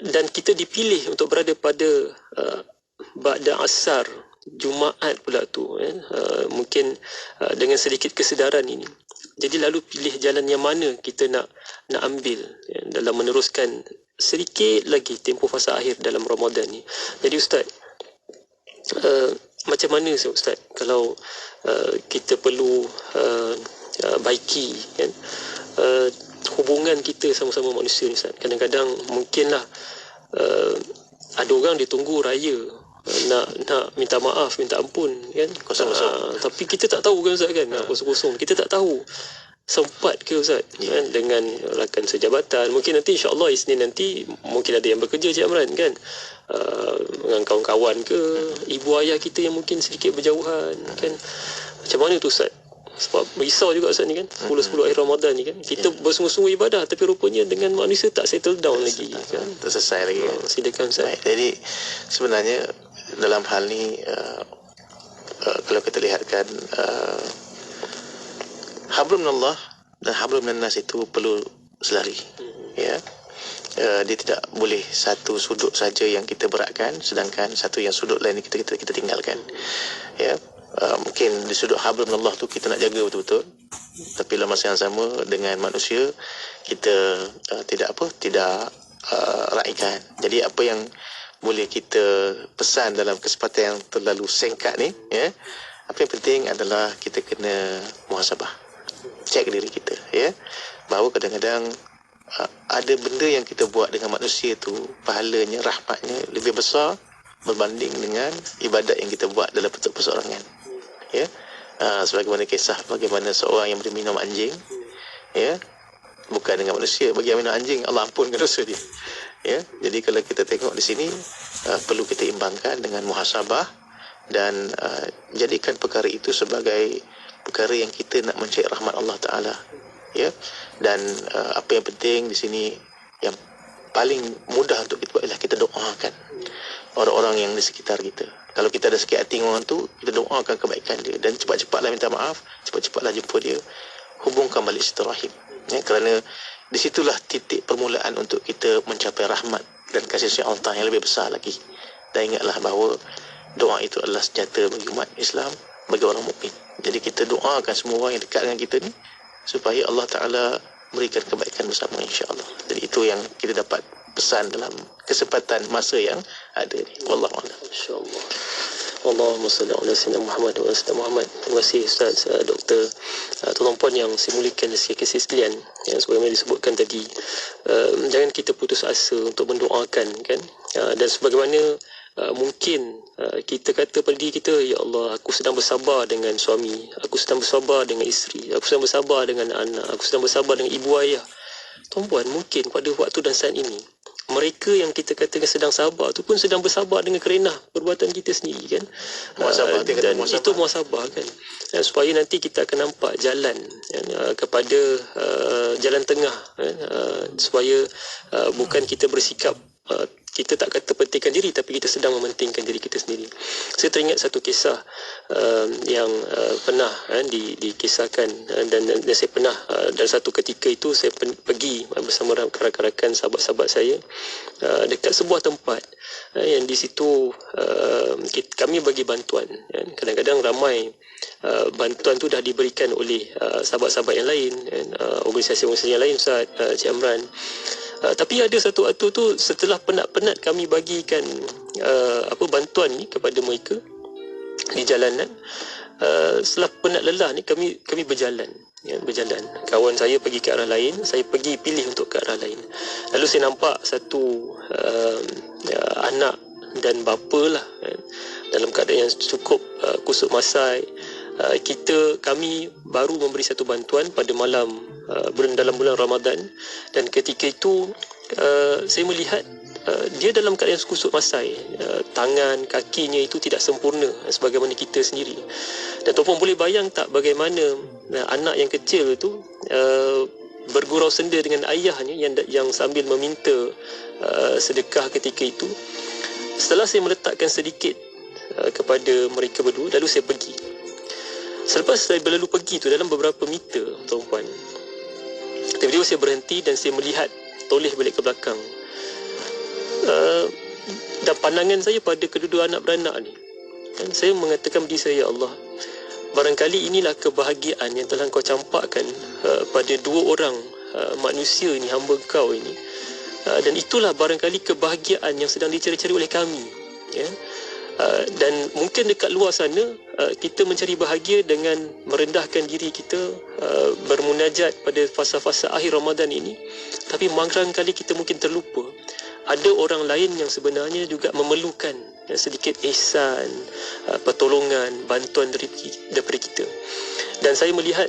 Dan kita dipilih untuk berada pada ba'da asar Jumaat pula tu, mungkin dengan sedikit kesedaran ini. Jadi lalu pilih jalan yang mana kita nak ambil dalam meneruskan sedikit lagi tempoh fasa akhir dalam Ramadan ni. Jadi Ustaz, macam mana Ustaz kalau kita perlu baiki kan hubungan kita sama-sama manusia ni Ustaz. Kadang-kadang mungkinlah ada orang dia tunggu raya nak minta maaf, minta ampun kan, kosong-kosong. Tapi kita tak tahu kan Ustaz kan, kosong-kosong. Kita tak tahu sempat ke Ustaz kan, dengan rakan sejabatan. Mungkin nanti insya-Allah Isnin nanti mungkin ada yang bekerja Cik Amran kan, dengan kawan-kawan ke, ibu ayah kita yang mungkin sedikit berjauhan kan. Macam mana tu Ustaz? Sebab risau juga Ustaz ni kan, 10 akhir Ramadan ni kan, kita bersungguh-sungguh ibadah tapi rupanya dengan manusia tak settle down lagi kan, tak selesai lagi kan. Silakan Ustaz. Baik, jadi sebenarnya dalam hal ni kalau kita lihatkan hablum minallah dan hablum minannas itu perlu selari. Ya, dia tidak boleh satu sudut saja yang kita beratkan sedangkan satu yang sudut lain kita tinggalkan. Ya, mungkin di sudut hablum minallah tu kita nak jaga betul-betul, tapi dalam masa yang sama dengan manusia kita tidak raikan. Jadi apa yang boleh kita pesan dalam kesempatan yang terlalu singkat ni, ya, apa yang penting adalah kita kena muhasabah, cek diri kita, ya, bahawa kadang-kadang ada benda yang kita buat dengan manusia tu pahalanya, rahmatnya lebih besar berbanding dengan ibadat yang kita buat dalam bentuk perseorangan. Ya, sebagaimana kisah bagaimana seorang yang minum anjing, ya, bukan dengan manusia, bagi yang minum anjing Allah ampunkan dosa dia. Ya, jadi kalau kita tengok di sini perlu kita imbangkan dengan muhasabah dan jadikan perkara itu sebagai perkara yang kita nak mencari rahmat Allah Taala. Ya, dan apa yang penting di sini yang paling mudah untuk kita buat ialah kita doakan orang-orang yang di sekitar kita. Kalau kita ada sakit hati orang tu, kita doakan kebaikan dia dan cepat-cepatlah minta maaf, cepat-cepatlah jumpa dia, hubungkan balik silaturahim. Ya, kerana di situlah titik permulaan untuk kita mencapai rahmat dan kasih sayang Allah yang lebih besar lagi. Dan ingatlah bahawa doa itu adalah senjata bagi umat Islam, bagi orang mukmin. Jadi kita doakan semua orang yang dekat dengan kita ni supaya Allah Taala berikan kebaikan bersama, insya-Allah. Jadi itu yang kita dapat pesan dalam kesempatan masa yang ada ni. Wallahu a'lam. Insya-Allah. Allahumma salli ala sayyidina Muhammad wa ala Muhammad. Terima kasih Ustaz Dr. Tuan-puan yang saya muliakan dan sekalian sekalian, yang sebagaimana disebutkan tadi, jangan kita putus asa untuk mendoakan kan, dan sebagaimana mungkin kita kata pada diri kita, ya Allah, aku sedang bersabar dengan suami, aku sedang bersabar dengan isteri, aku sedang bersabar dengan anak, aku sedang bersabar dengan ibu ayah. Tuan-puan, mungkin pada waktu dan saat ini mereka yang kita katakan sedang sabar tu pun sedang bersabar dengan kerenah perbuatan kita sendiri kan. Muhasabah, dan itu muhasabah kan, supaya nanti kita akan nampak jalan kepada jalan tengah kan, supaya bukan kita bersikap kita tak kata pentingkan diri, tapi kita sedang mementingkan diri kita sendiri. Saya teringat satu kisah yang pernah dikisahkan, dan saya pernah dalam satu ketika itu saya pergi bersama rakan-rakan sahabat-sahabat saya dekat sebuah tempat yang di situ kami bagi bantuan. Kadang-kadang ramai bantuan tu dah diberikan oleh sahabat-sahabat yang lain, organisasi-organisasi yang lain, Ustaz Cik Amran. Tapi ada satu waktu tu setelah penat-penat kami bagikan bantuan ni kepada mereka di jalanan, setelah penat lelah ni kami berjalan. Kawan saya pergi ke arah lain, saya pergi pilih untuk ke arah lain. Lalu saya nampak satu anak dan bapa lah dalam keadaan yang cukup kusut masai. Kami baru memberi satu bantuan pada malam dalam bulan Ramadan, dan ketika itu saya melihat dia dalam keadaan kusut masai, tangan kakinya itu tidak sempurna sebagaimana kita sendiri. Dan tuan-puan boleh bayang tak bagaimana anak yang kecil itu bergurau senda dengan ayahnya yang sambil meminta sedekah ketika itu. Setelah saya meletakkan sedikit kepada mereka berdua, lalu saya pergi. Selepas saya berlalu pergi tu dalam beberapa meter, tuan-puan, tiba-tiba saya berhenti dan saya melihat toleh balik ke belakang. Dan pandangan saya pada kedua-dua anak beranak ni, dan saya mengatakan diri saya, ya Allah, barangkali inilah kebahagiaan yang telah kau campakkan pada dua orang manusia ini, hamba kau ini, dan itulah barangkali kebahagiaan yang sedang dicari-cari oleh kami, ya. Dan mungkin dekat luar sana kita mencari bahagia dengan merendahkan diri kita, bermunajat pada fasa-fasa akhir Ramadan ini, tapi barangkali kita mungkin terlupa ada orang lain yang sebenarnya juga memerlukan sedikit ihsan, pertolongan, bantuan daripada kita. Dan saya melihat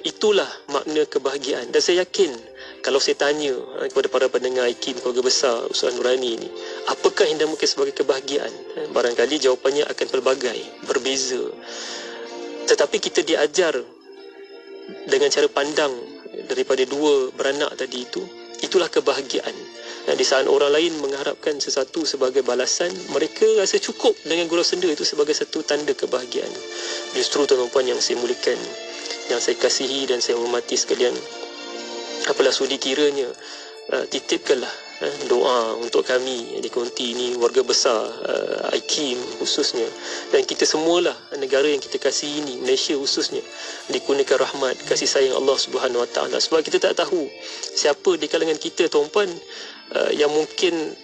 itulah makna kebahagiaan. Dan saya yakin kalau saya tanya kepada para pendengar IKIM Keluarga Besar Usrah Nurani ini, apakah yang dinamakan sebagai kebahagiaan? Barangkali jawapannya akan pelbagai, berbeza. Tetapi kita diajar dengan cara pandang daripada dua beranak tadi itu, itulah kebahagiaan. Dan di saat orang lain mengharapkan sesuatu sebagai balasan, mereka rasa cukup dengan gurau senda itu sebagai satu tanda kebahagiaan. Justru tuan-tuan yang saya muliakan, yang saya kasihi dan saya hormati sekalian, apalah sudi kiranya titipkanlah doa untuk kami di konti ini, warga besar IKIM khususnya, dan kita semualah, negara yang kita kasihi ini, Malaysia khususnya, dikurniakan rahmat, kasih sayang Allah Subhanahu Wa Taala. Sebab kita tak tahu siapa di kalangan kita, tuan-puan, yang mungkin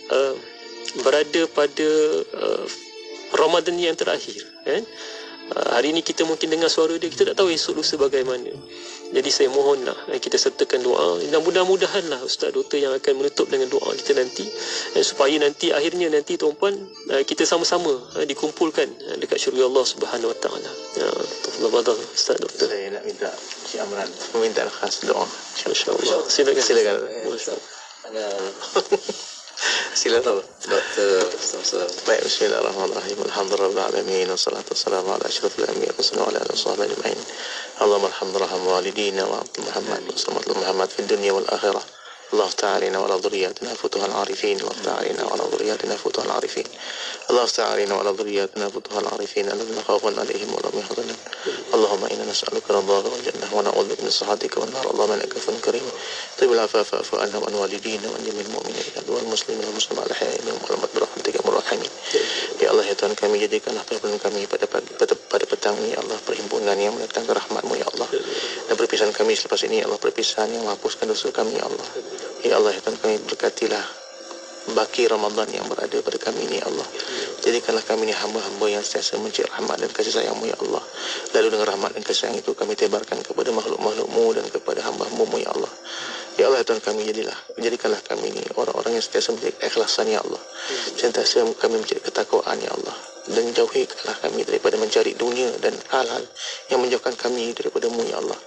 berada pada Ramadan yang terakhir, hari ini kita mungkin dengar suara dia, kita tak tahu esok lusa bagaimana. Jadi saya mohonlah kita sertakan doa, dan mudah-mudahanlah Ustaz Doktor yang akan menutup dengan doa kita nanti, supaya nanti akhirnya nanti tuan-puan kita sama-sama dikumpulkan dekat syurga Allah Subhanahu Wa Taala. Tafadhal Ustaz Doktor. Saya nak minta Cik Amran permintaan khas doa. Insya-Allah. Silakan. Silakan Dr. Baik, bismillahirrahmanirrahim. Alhamdulillah alamin wassalatu wassalamu ala asyrafil anbiya'i wa ala alihi washabbihi ajma'in. Allahumma arhamna walidina wa Muhammad wa sallallahu Muhammad fid dunya wal akhirah. Allah ta'alina wa ala dhurriyyatina futuhal arifin. Allah ta'alina wa ala dhurriyyatina futuhal arifin. Allah ta'alina wa ala dhurriyyatina futuhal arifin. Alladhina khawfun alaihim wa lam yahzanun. Allahumma inna nas'aluka ridhaka wal jannah wa na'udzubika min sakhatika wan nar. Allahumma innaka afuwwun karim. Tayyibul afafa fa'fu anna wa walidina wa jami'il mu'minin wal muslimin wal muslimat al-ahya'i minhum wal amwat birahmatika ya arhamar. Ya Allah, ya Tuhan kami, jadikanlah perhimpunan kami pada petang ini, ya Allah, perhimpunan yang mendatangkan rahmat-Mu, ya Allah. Dan perpisahan kami selepas ini, ya Allah, perpisahan yang menghapuskan dosa kami, ya Allah. Ya Allah, ya Tuhan kami, berkatilah baki Ramadan yang berada pada kami ini, ya Allah. Jadikanlah kami ini hamba-hamba yang sentiasa mencari rahmat dan kasih sayang-Mu, ya Allah. Lalu dengan rahmat dan kasih sayang itu kami tebarkan kepada makhluk-makhluk-Mu dan kepada hamba-hamba-Mu, ya Allah. Ya Allah, ya Tuhan kami, jadikanlah kami ini orang-orang yang sentiasa mencari keikhlasan, ya Allah. Sentiasa kami mencari ketakwaan, ya Allah. Dan jauhikanlah kami daripada mencari dunia dan hal-hal yang menjauhkan kami daripada-Mu, ya Allah.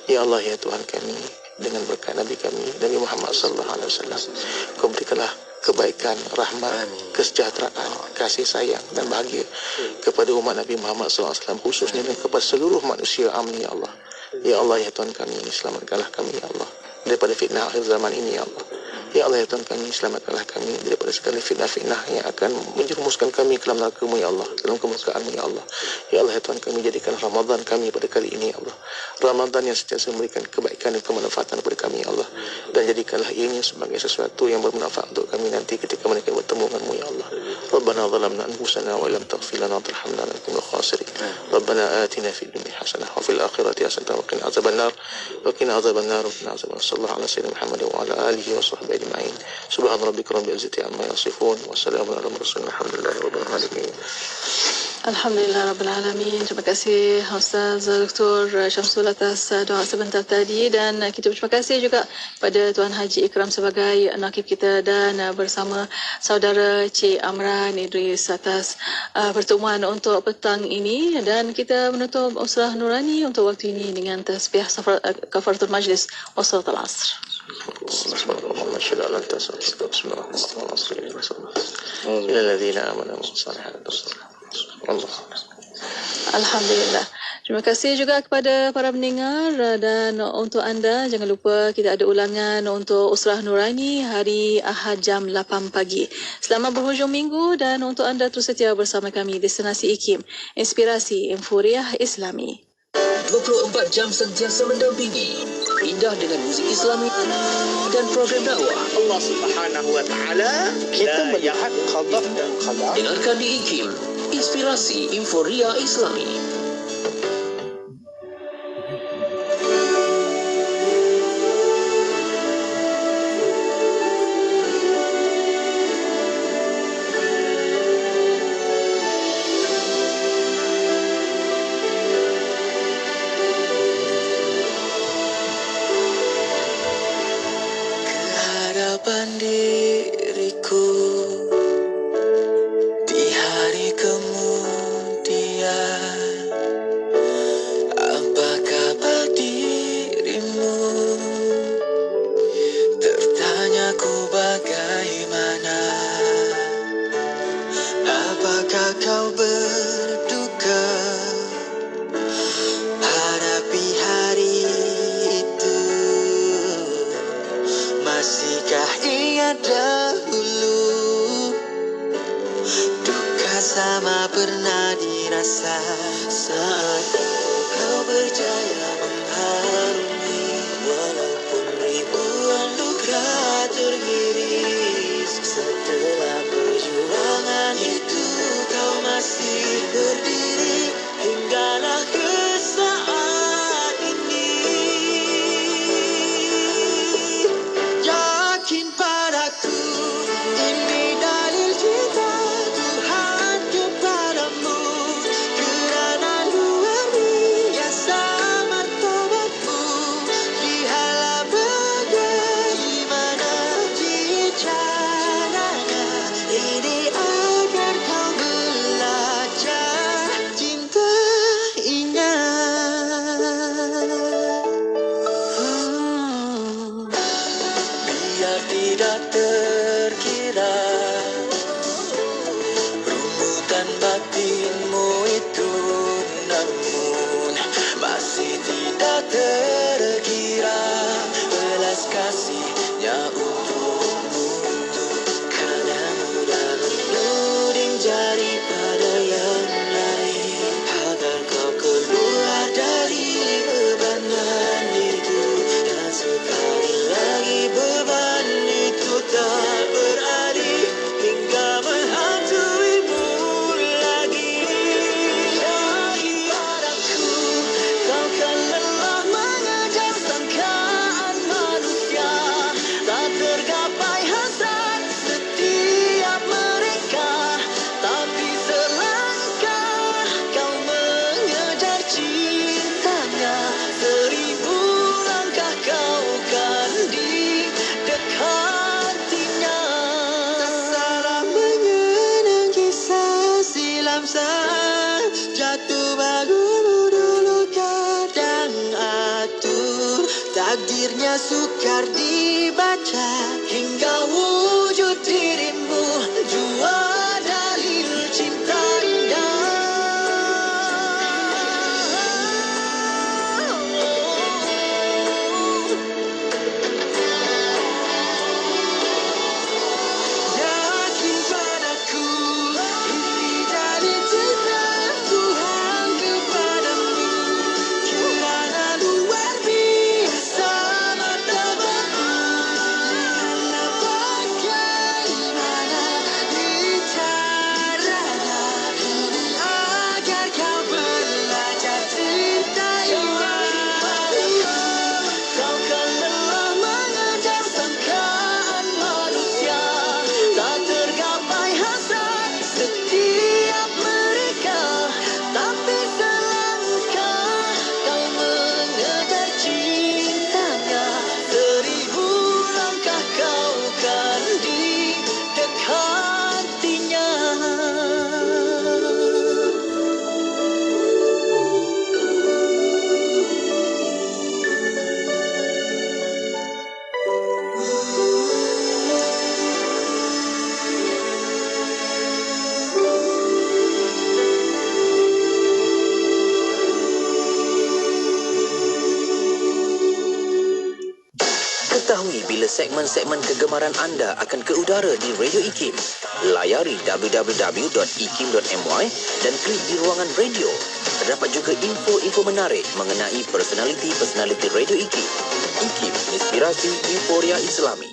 Ya Allah, ya Tuhan kami, dengan berkat Nabi kami, Nabi Muhammad sallallahu alaihi wasallam, Kau berikanlah kebaikan, rahmat, kesejahteraan, kasih sayang dan bahagia kepada umat Nabi Muhammad sallallahu alaihi wasallam, khususnya dan kepada seluruh manusia. Amin, ya Allah. Ya Allah, ya Tuhan kami, selamatkanlah kami, ya Allah, daripada fitnah akhir zaman ini, ya Allah. Ya Allah, ya Tuhan kami, selamatkanlah kami daripada segala fitnah-fitnah yang akan menjerumuskan kami ke dalam neraka-Mu, ya Allah, dalam kemurkaan-Mu, ya Allah. Ya Allah, ya Tuhan kami, jadikan Ramadan kami pada kali ini, ya Allah, Ramadan yang sentiasa memberikan kebaikan dan kemanfaatan kepada kami, ya Allah. Dan jadikanlah ianya sebagai sesuatu yang bermanfaat untuk kami nanti ketika mereka bertemu dengan-Mu, ya Allah. Rabbana zalamna anfusana wa lam taghfir lana wa tarhamna lanakunanna minal khasirin. Rabbana atina fid dunya hasanah wa fil akhirati hasanah wa qina adzabannar. Wa qina adzabannar wa qina adzabannar. Sallallahu alaihi wasallam Muhammad wa ala alihi wa sahbihi ajma'in. Subhan rabbika rabbil izzati amma yasifun wa salamun ala mursalin alhamdulillahi rabbil alamin. Alhamdulillah Rabbil Alamin. Terima kasih Ustaz Dr. Syamsul atas doa sebentar tadi, dan kita berterima kasih juga pada Tuan Haji Ikram sebagai nakib kita, dan bersama saudara Cik Amran Idris atas pertemuan untuk petang ini. Dan kita menutup Usrah Nurani untuk waktu ini dengan tasbih kafaratul majlis wa salatul asr. Alhamdulillah. Terima kasih juga kepada para pendengar, dan untuk anda jangan lupa kita ada ulangan untuk Usrah Nurani hari Ahad jam 8 pagi. Selamat berhujung minggu, dan untuk anda terus setia bersama kami Destinasi IKIM, Inspirasi Infuriah Islami. 24 jam sentiasa mendampingi. Indah dengan muzik Islami dan program dakwah. Allah Subhanahu wa taala kita melihat qada dan qadar. Dengarkan di IKIM, inspirasi Inforia Islami. Diriku di hari kemudian, apa kabar dirimu? Tertanyaku bagaimana? Apakah kau berduka hadapi hari itu? Masihkah ingat dahulu duka sama pernah dirasa saat kau berjaya mengharungi, walaupun ribuan luka tergiris. Setelah perjuangan itu kau masih berdiri hinggalah ke saat ini. Yakin padaku, ini dalil cinta Tuhan kepadamu, kerana luar biasa martabatmu. Lihatlah bagaimana caranya ini agar kau belajar cinta ingat. Biar tidak terkira rumutan batinmu itu, namun masih tidak terkira belas kasihnya untukmu. Karena mudah menuding jari pada yang lain agar kau keluar dari bebanan itu. Dan sekali lagi beban itu tak berarti hingga menghantuimu lagi. Yakin padaku, kau kan lelah mengejar sangkaan manusia, tak tergapai hasrat setiap mereka. Tapi selangkah kau mengejar cintanya, 1000 langkah kau kan didekatinya. Tak salah mengenang kisah silam saat jatuh bagumu dulu kadang atur. Takdirnya sukar dibaca hingga wujud dirimu jua dalil cintanya. Yakin padaku, ini dalil cinta Tuhan kepadamu, kerana luar biasa martabatmu. Lihatlah bagaimana caranya ini agar kau belajar cinta ingat. Kau kan lelah mengejar sangkaan manusia, tak tergapai hasrat setiap mereka. Tapi selangkah kau mengejar cintanya, 1000 langkah kau kan didekatinya. Ketahui bila segmen-segmen kegemaran anda akan ke udara di Radio IKIM. Layari www.ikim.my dan klik di ruangan radio. terdapat juga info-info menarik mengenai personaliti-personaliti Radio IKIM. IKIM, Inspirasi Euforia Islami.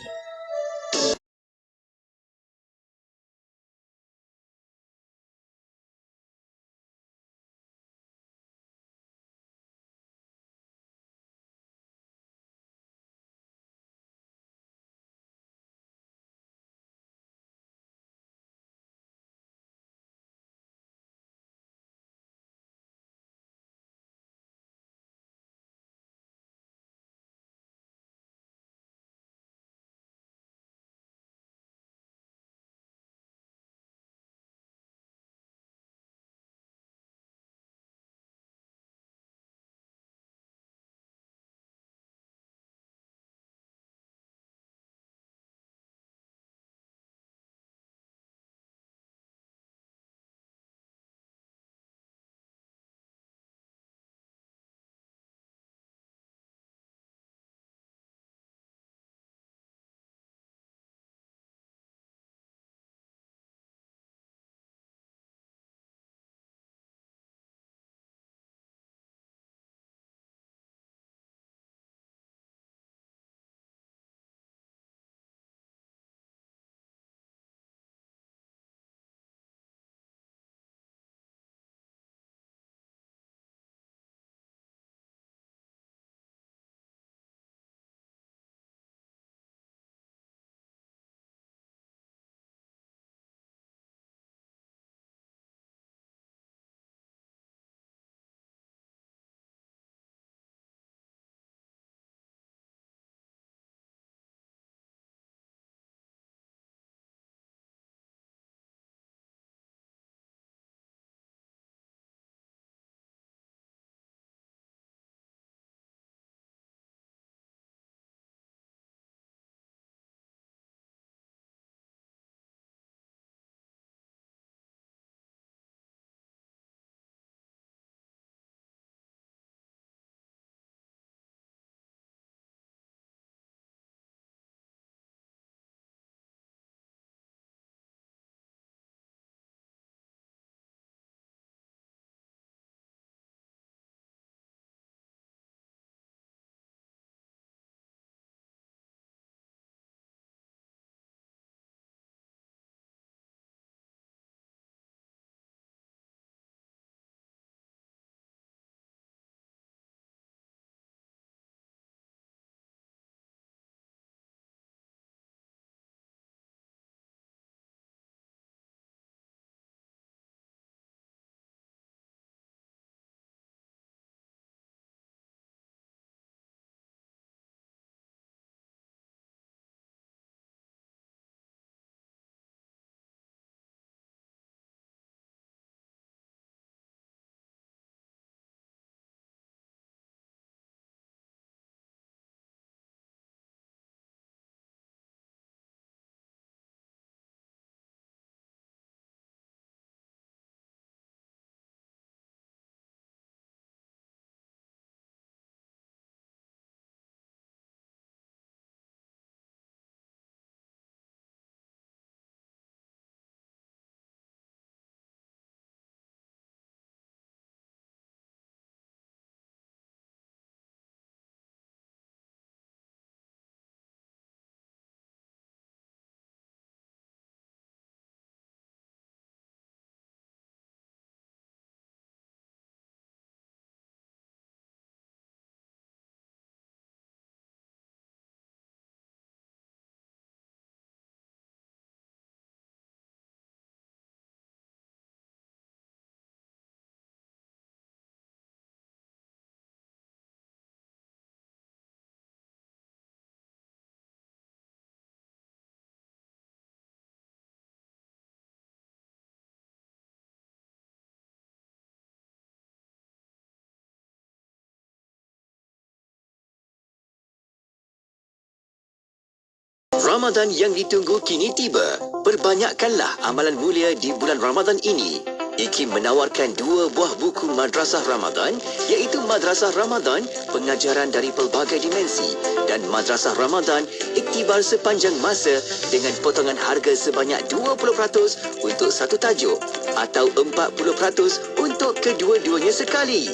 Ramadan yang ditunggu kini tiba. Perbanyakkanlah amalan mulia di bulan Ramadan ini. IKIM menawarkan 2 buah buku Madrasah Ramadan iaitu Madrasah Ramadan, pengajaran dari pelbagai dimensi dan Madrasah Ramadan, iktibar sepanjang masa dengan potongan harga sebanyak 20% untuk satu tajuk atau 40% untuk kedua-duanya sekali.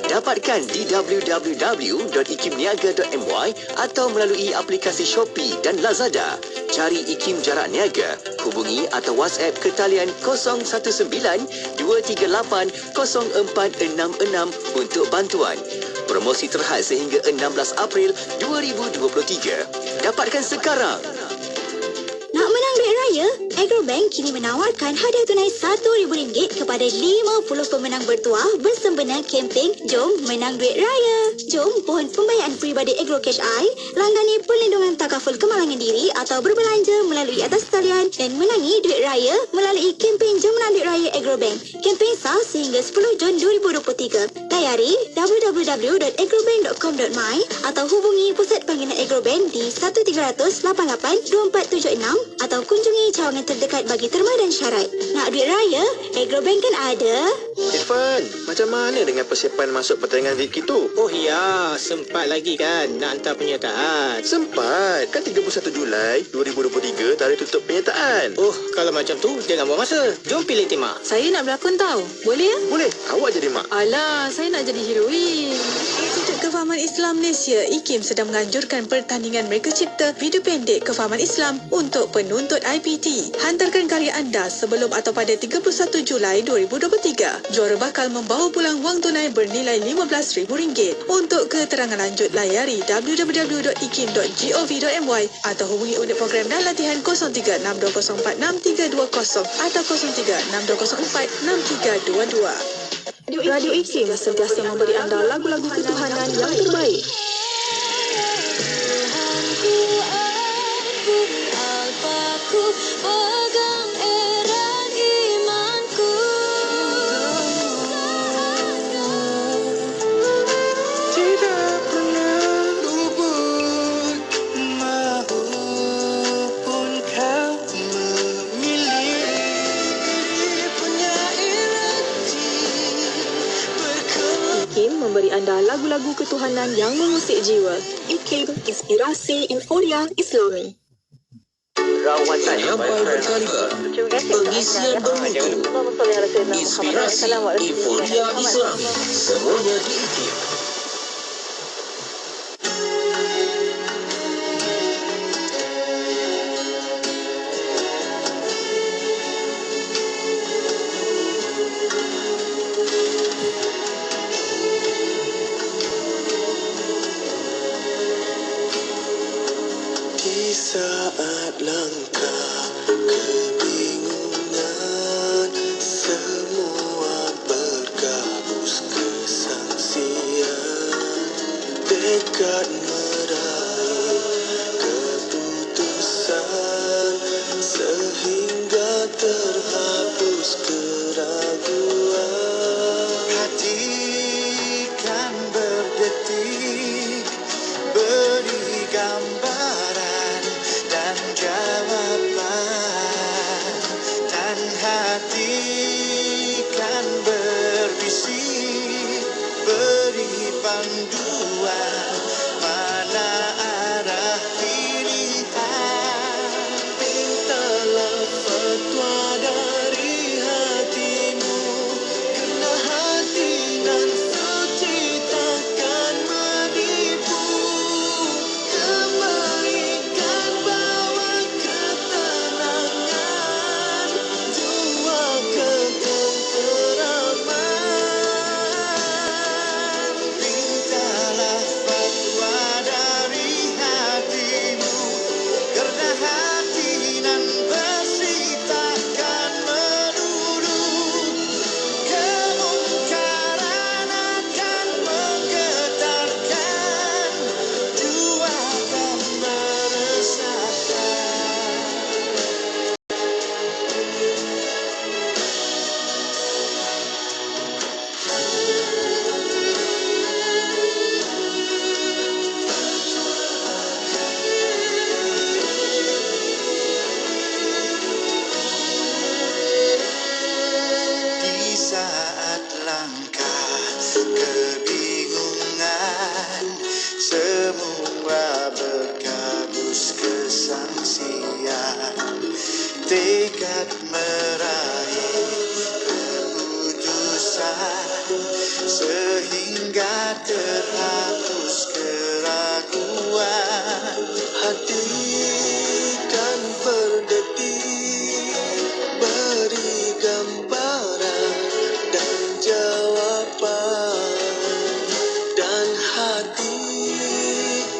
Dapatkan di www.ikimniaga.my atau melalui aplikasi Shopee dan Lazada. Cari IKIM Jarak Niaga, hubungi atau WhatsApp ke talian 019-238-0466 untuk bantuan. Promosi terhad sehingga 16 April 2023. Dapatkan sekarang. Nak menang duit raya? Agrobank kini menawarkan hadiah tunai RM1,000 kepada 50 pemenang bertuah bersempena kempen Jom Menang Duit Raya. Jom pohon pembayaran peribadi Agro Cash Eye, langgani perlindungan takaful kemalangan diri atau berbelanja melalui atas talian dan menangi duit raya melalui kempen Jom Menang Duit Raya Agrobank. Kempen sah sehingga 10 Jun 2023. Layari www.agrobank.com.my atau hubungi pusat panggilan Agrobank di 1388-2476 atau kunjungi cawangan terdekat bagi terma dan syarat. Nak duit raya? Agrobank kan ada. Irfan, macam mana dengan persiapan masuk pertandingan VIK itu? Oh ya, sempat lagi kan nak hantar penyertaan? Sempat, kan 31 Julai 2023 tarikh tutup penyertaan. Oh, kalau macam tu jangan buang masa. Jom pilih tema. Saya nak berlakon tau. Boleh ya? Boleh, awak jadi mak. Alah, saya nak jadi heroin. Institut Kefahaman Islam Malaysia, IKIM sedang menganjurkan pertandingan Mereka Cipta video pendek kefahaman Islam untuk penuntut IPT. Hantarkan karya anda sebelum atau pada 31 Julai 2023. Juara bakal membawa pulang wang tunai bernilai RM15,000. Untuk keterangan lanjut, layari www.ikim.gov.my atau hubungi unit program dan latihan 0362046320 atau 0362046322. Radio IKIM sentiasa memberi anda lagu-lagu ketuhanan yang terbaik. Pegang erat imanku, tidak pernah luput maupun kau memilih punya erti berkelompok. IKIM memberi anda lagu-lagu ketuhanan yang mengusik jiwa. IKIM, inspirasi euforia Islami. Rawatan Sampai berkaliber, pengisian bermutu, inspirasi euforia Islami, semuanya di IKIM. Di saat langkah kebingungan, semua bergabus kesangsian, dekat meraih keputusan sehingga terhapus keraguan. Hati kan berdetik beri gambaran dan jawaban, dan hati kan berbisik beri panduan mana arah pilihan. Mintalah fatwa dari hatimu, kerana hati nan suci takkan menipu. Kembalikan bawa ketenangan, jua ketenteraman. Mintalah tekad meraih keputusan sehingga terhapus keraguan. Hati kan berdetik, beri gambaran dan jawaban, dan hati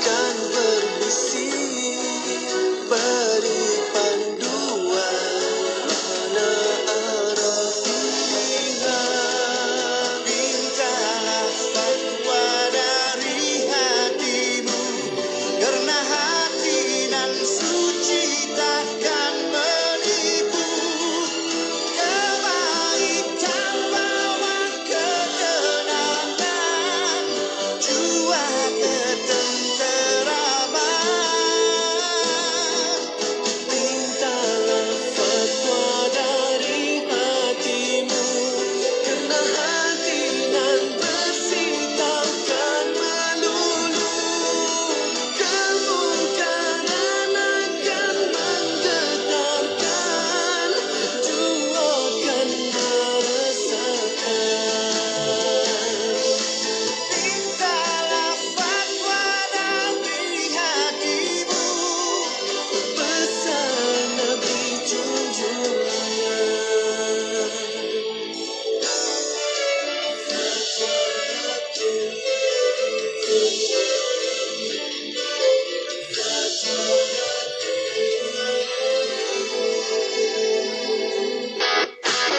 kan berbisik, beri panduan mana arah pilihan. Mintalah fatwa dari hatimu, karena hati nan suci takkan menipu. Kebaikan bawa ketenangan, jua ketenteraman. Mintalah fatwa dari hatimu, karena hati nan bersih takkan melulu. Kemungkaran akan menggetarkan, jua akan merasakan. Mintalah fatwa dari hatimu, pesan Nabi junjungan.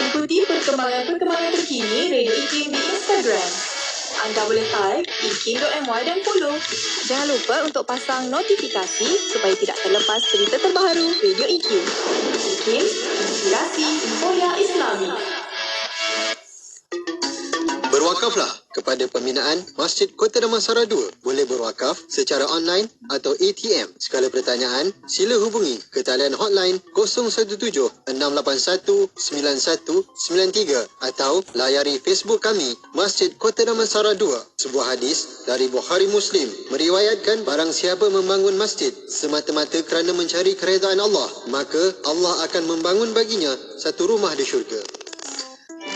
Ikuti perkembangan terkini Radio IKIM di Instagram. Anda boleh type ikim.my dan follow. Jangan lupa untuk pasang notifikasi supaya tidak terlepas cerita terbaru Radio IKIM. IKIM, inspirasi Infoya Islami. Berwakaflah kepada pembinaan Masjid Kota Damansara 2. Boleh berwakaf secara online atau ATM. Segala pertanyaan, sila hubungi ke talian hotline 017-681-9193 atau layari Facebook kami Masjid Kota Damansara 2. Sebuah hadis dari Bukhari Muslim meriwayatkan barang siapa membangun masjid semata-mata kerana mencari keredaan Allah, maka Allah akan membangun baginya satu rumah di syurga.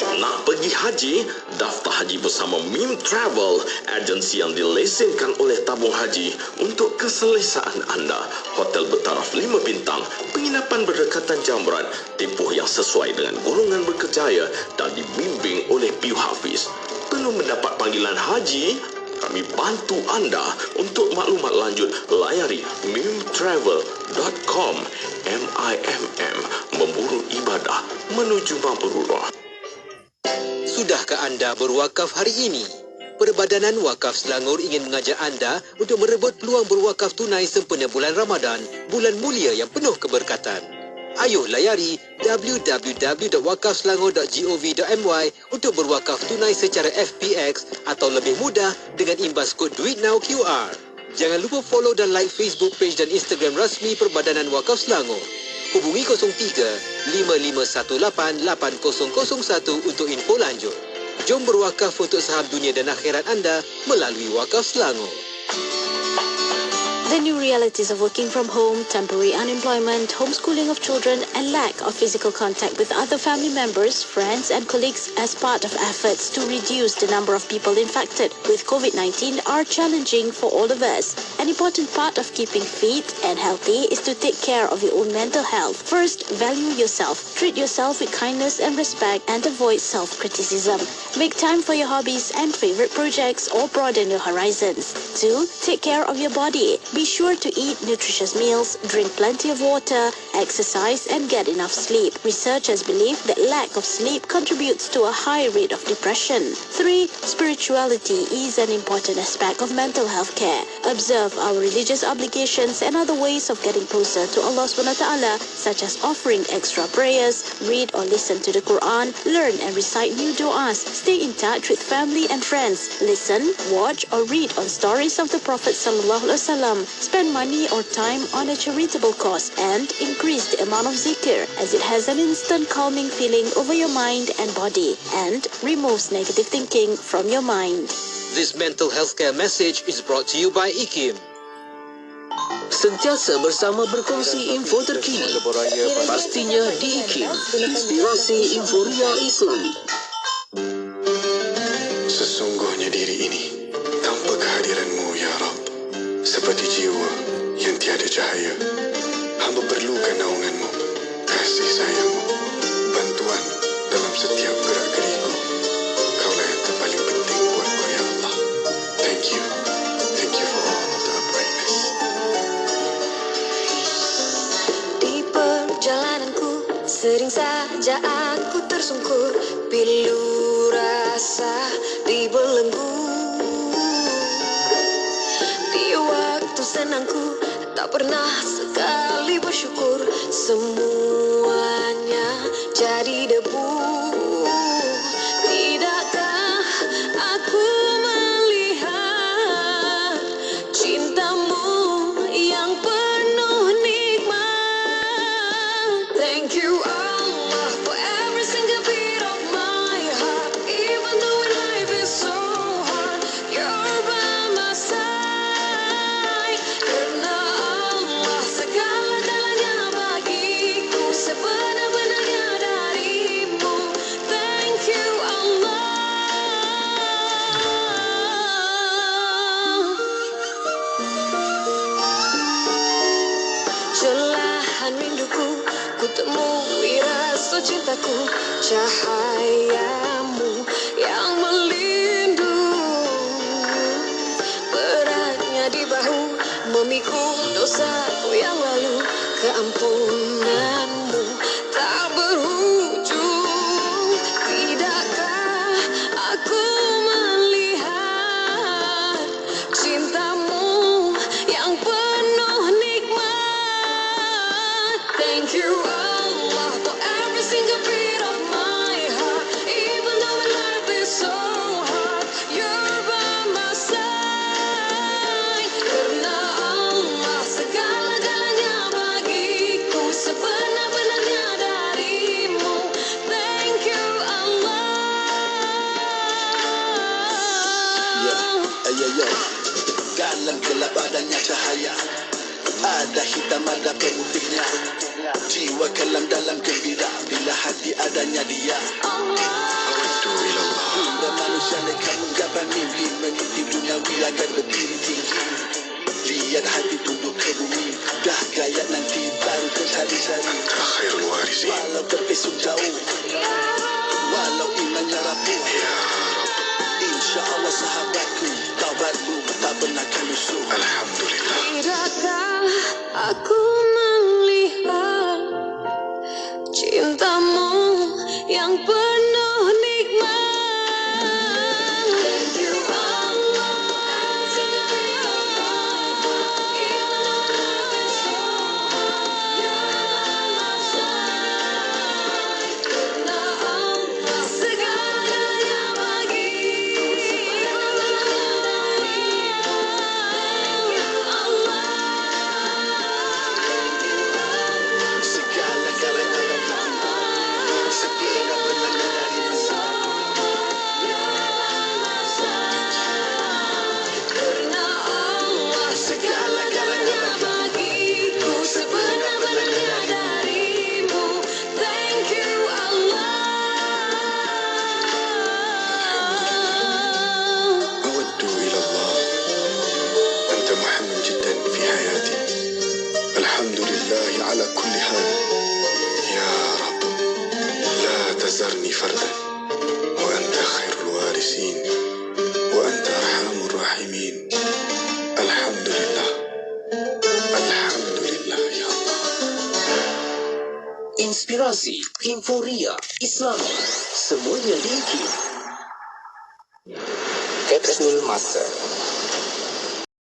Nak pergi haji? Daftar haji bersama Mim Travel, agensi yang dilesenkan oleh tabung haji untuk keselesaan anda. Hotel bertaraf 5 bintang, penginapan berdekatan jamran, tempoh yang sesuai dengan golongan berkejaya dan dibimbing oleh Piu Hafiz. Perlu mendapat panggilan haji? Kami bantu anda. Untuk maklumat lanjut, layari mimtravel.com. MIMM, memburu ibadah menuju mabrurah. Sudahkah anda berwakaf hari ini? Perbadanan Wakaf Selangor ingin mengajak anda untuk merebut peluang berwakaf tunai sempena bulan Ramadan, bulan mulia yang penuh keberkatan. Ayuh layari www.wakafselangor.gov.my untuk berwakaf tunai secara FPX atau lebih mudah dengan imbas kod Duit Now QR. Jangan lupa follow dan like Facebook page dan Instagram rasmi Perbadanan Wakaf Selangor. Hubungi 03-5518-8001 untuk info lanjut. Jom berwakaf untuk saham dunia dan akhirat anda melalui Wakaf Selangor. The new realities of working from home, temporary unemployment, homeschooling of children, and lack of physical contact with other family members, friends, and colleagues as part of efforts to reduce the number of people infected with COVID-19 are challenging for all of us. An important part of keeping fit and healthy is to take care of your own mental health. First, value yourself. Treat yourself with kindness and respect and avoid self-criticism. Make time for your hobbies and favorite projects or broaden your horizons. 2. Take care of your body. Be sure to eat nutritious meals, drink plenty of water, exercise, and get enough sleep. Researchers believe that lack of sleep contributes to a high rate of depression. 3. Spirituality is an important aspect of mental health care. Observe our religious obligations and other ways of getting closer to Allah SWT, such as offering extra prayers, read or listen to the Quran, learn and recite new du'as, stay in touch with family and friends, listen, watch or read on stories of the Prophet ﷺ, spend money or time on a charitable cause, and increase the amount of zikr, as it has an instant calming feeling over your mind and body, and removes negative thinking from your mind. This mental health care message is brought to you by IKIM. Sentiasa bersama berkongsi info terkini. Pastinya di IKIM, Inspirasi Inforia Islam. Sesungguhnya diri ini tanpa kehadiran-Mu ya Rabb, seperti jiwa yang tiada cahaya. Hamba perlukan naungan-Mu, kasih sayang-Mu, bantuan dalam setiap gerak geriku. Kaulah yang terpaling penting buatku ya Allah. Thank you for all of the uprightness. Di perjalananku sering saja aku tersungkur, pilu rasa dibelenggu. Di waktu senangku tak pernah sekali bersyukur, semuanya jadi debu. Tidakkah aku melihat cintamu yang penuh nikmat? Thank you Allah for every single beat of my heart. Even though life is so hard, you're by my side. Karena Allah segala-galanya bagiku, sebenar-benarnya darimu. Thank you Allah. Celahan rinduku, ku temui rasa cintaku, cahayamu yang melindung. Beratnya di bahu, memikul dosaku yang lalu, keampunanmu tak berujung. Tidakkah aku melihat cintamu yang penuh nikmat? Thank you Allah for every single beat of my heart. Even though life is so hard, you're by my side. Karena Allah segala-galanya bagiku, sebenar-benarnya darimu. Thank you Allah. Ya, dalam gelap adanya cahaya, ada hitam ada putihnya. Jiwa kelam dalam gembira bila hati adanya dia. Hingga manusia mereka menggapai mimpi, meniti duniawi agar berdiri tinggi. Lihat hati tunduk ke bumi, dah gaya nanti baru tercari-cari. Khairul warisin. Walau terpesong jauh, walau imannya rapuh, insya Allah sahabatku, taubatmu tak pernah akan lusuh. Alhamdulillah. Tidakkah aku melihat cintamu yang penuh nikmat? Thank you Allah. Karena Allah segala-galanya bagiku, segala-galanya bagiku, sebenar-benarnya darimu. Karena Allah segala-galanya bagiku, sebenar-benarnya darimu. Thank you Allah. أود إلى الله أنت مهم جدا في حياتي. الحمد لله على كل حال. يا رب لا تذرني فردا وأنت خير الوارثين وأنت أرحم الراحمين. الحمد لله يا الله. Inspirasi Inforia Islam. Semuanya di IKIM. Kapsul Masa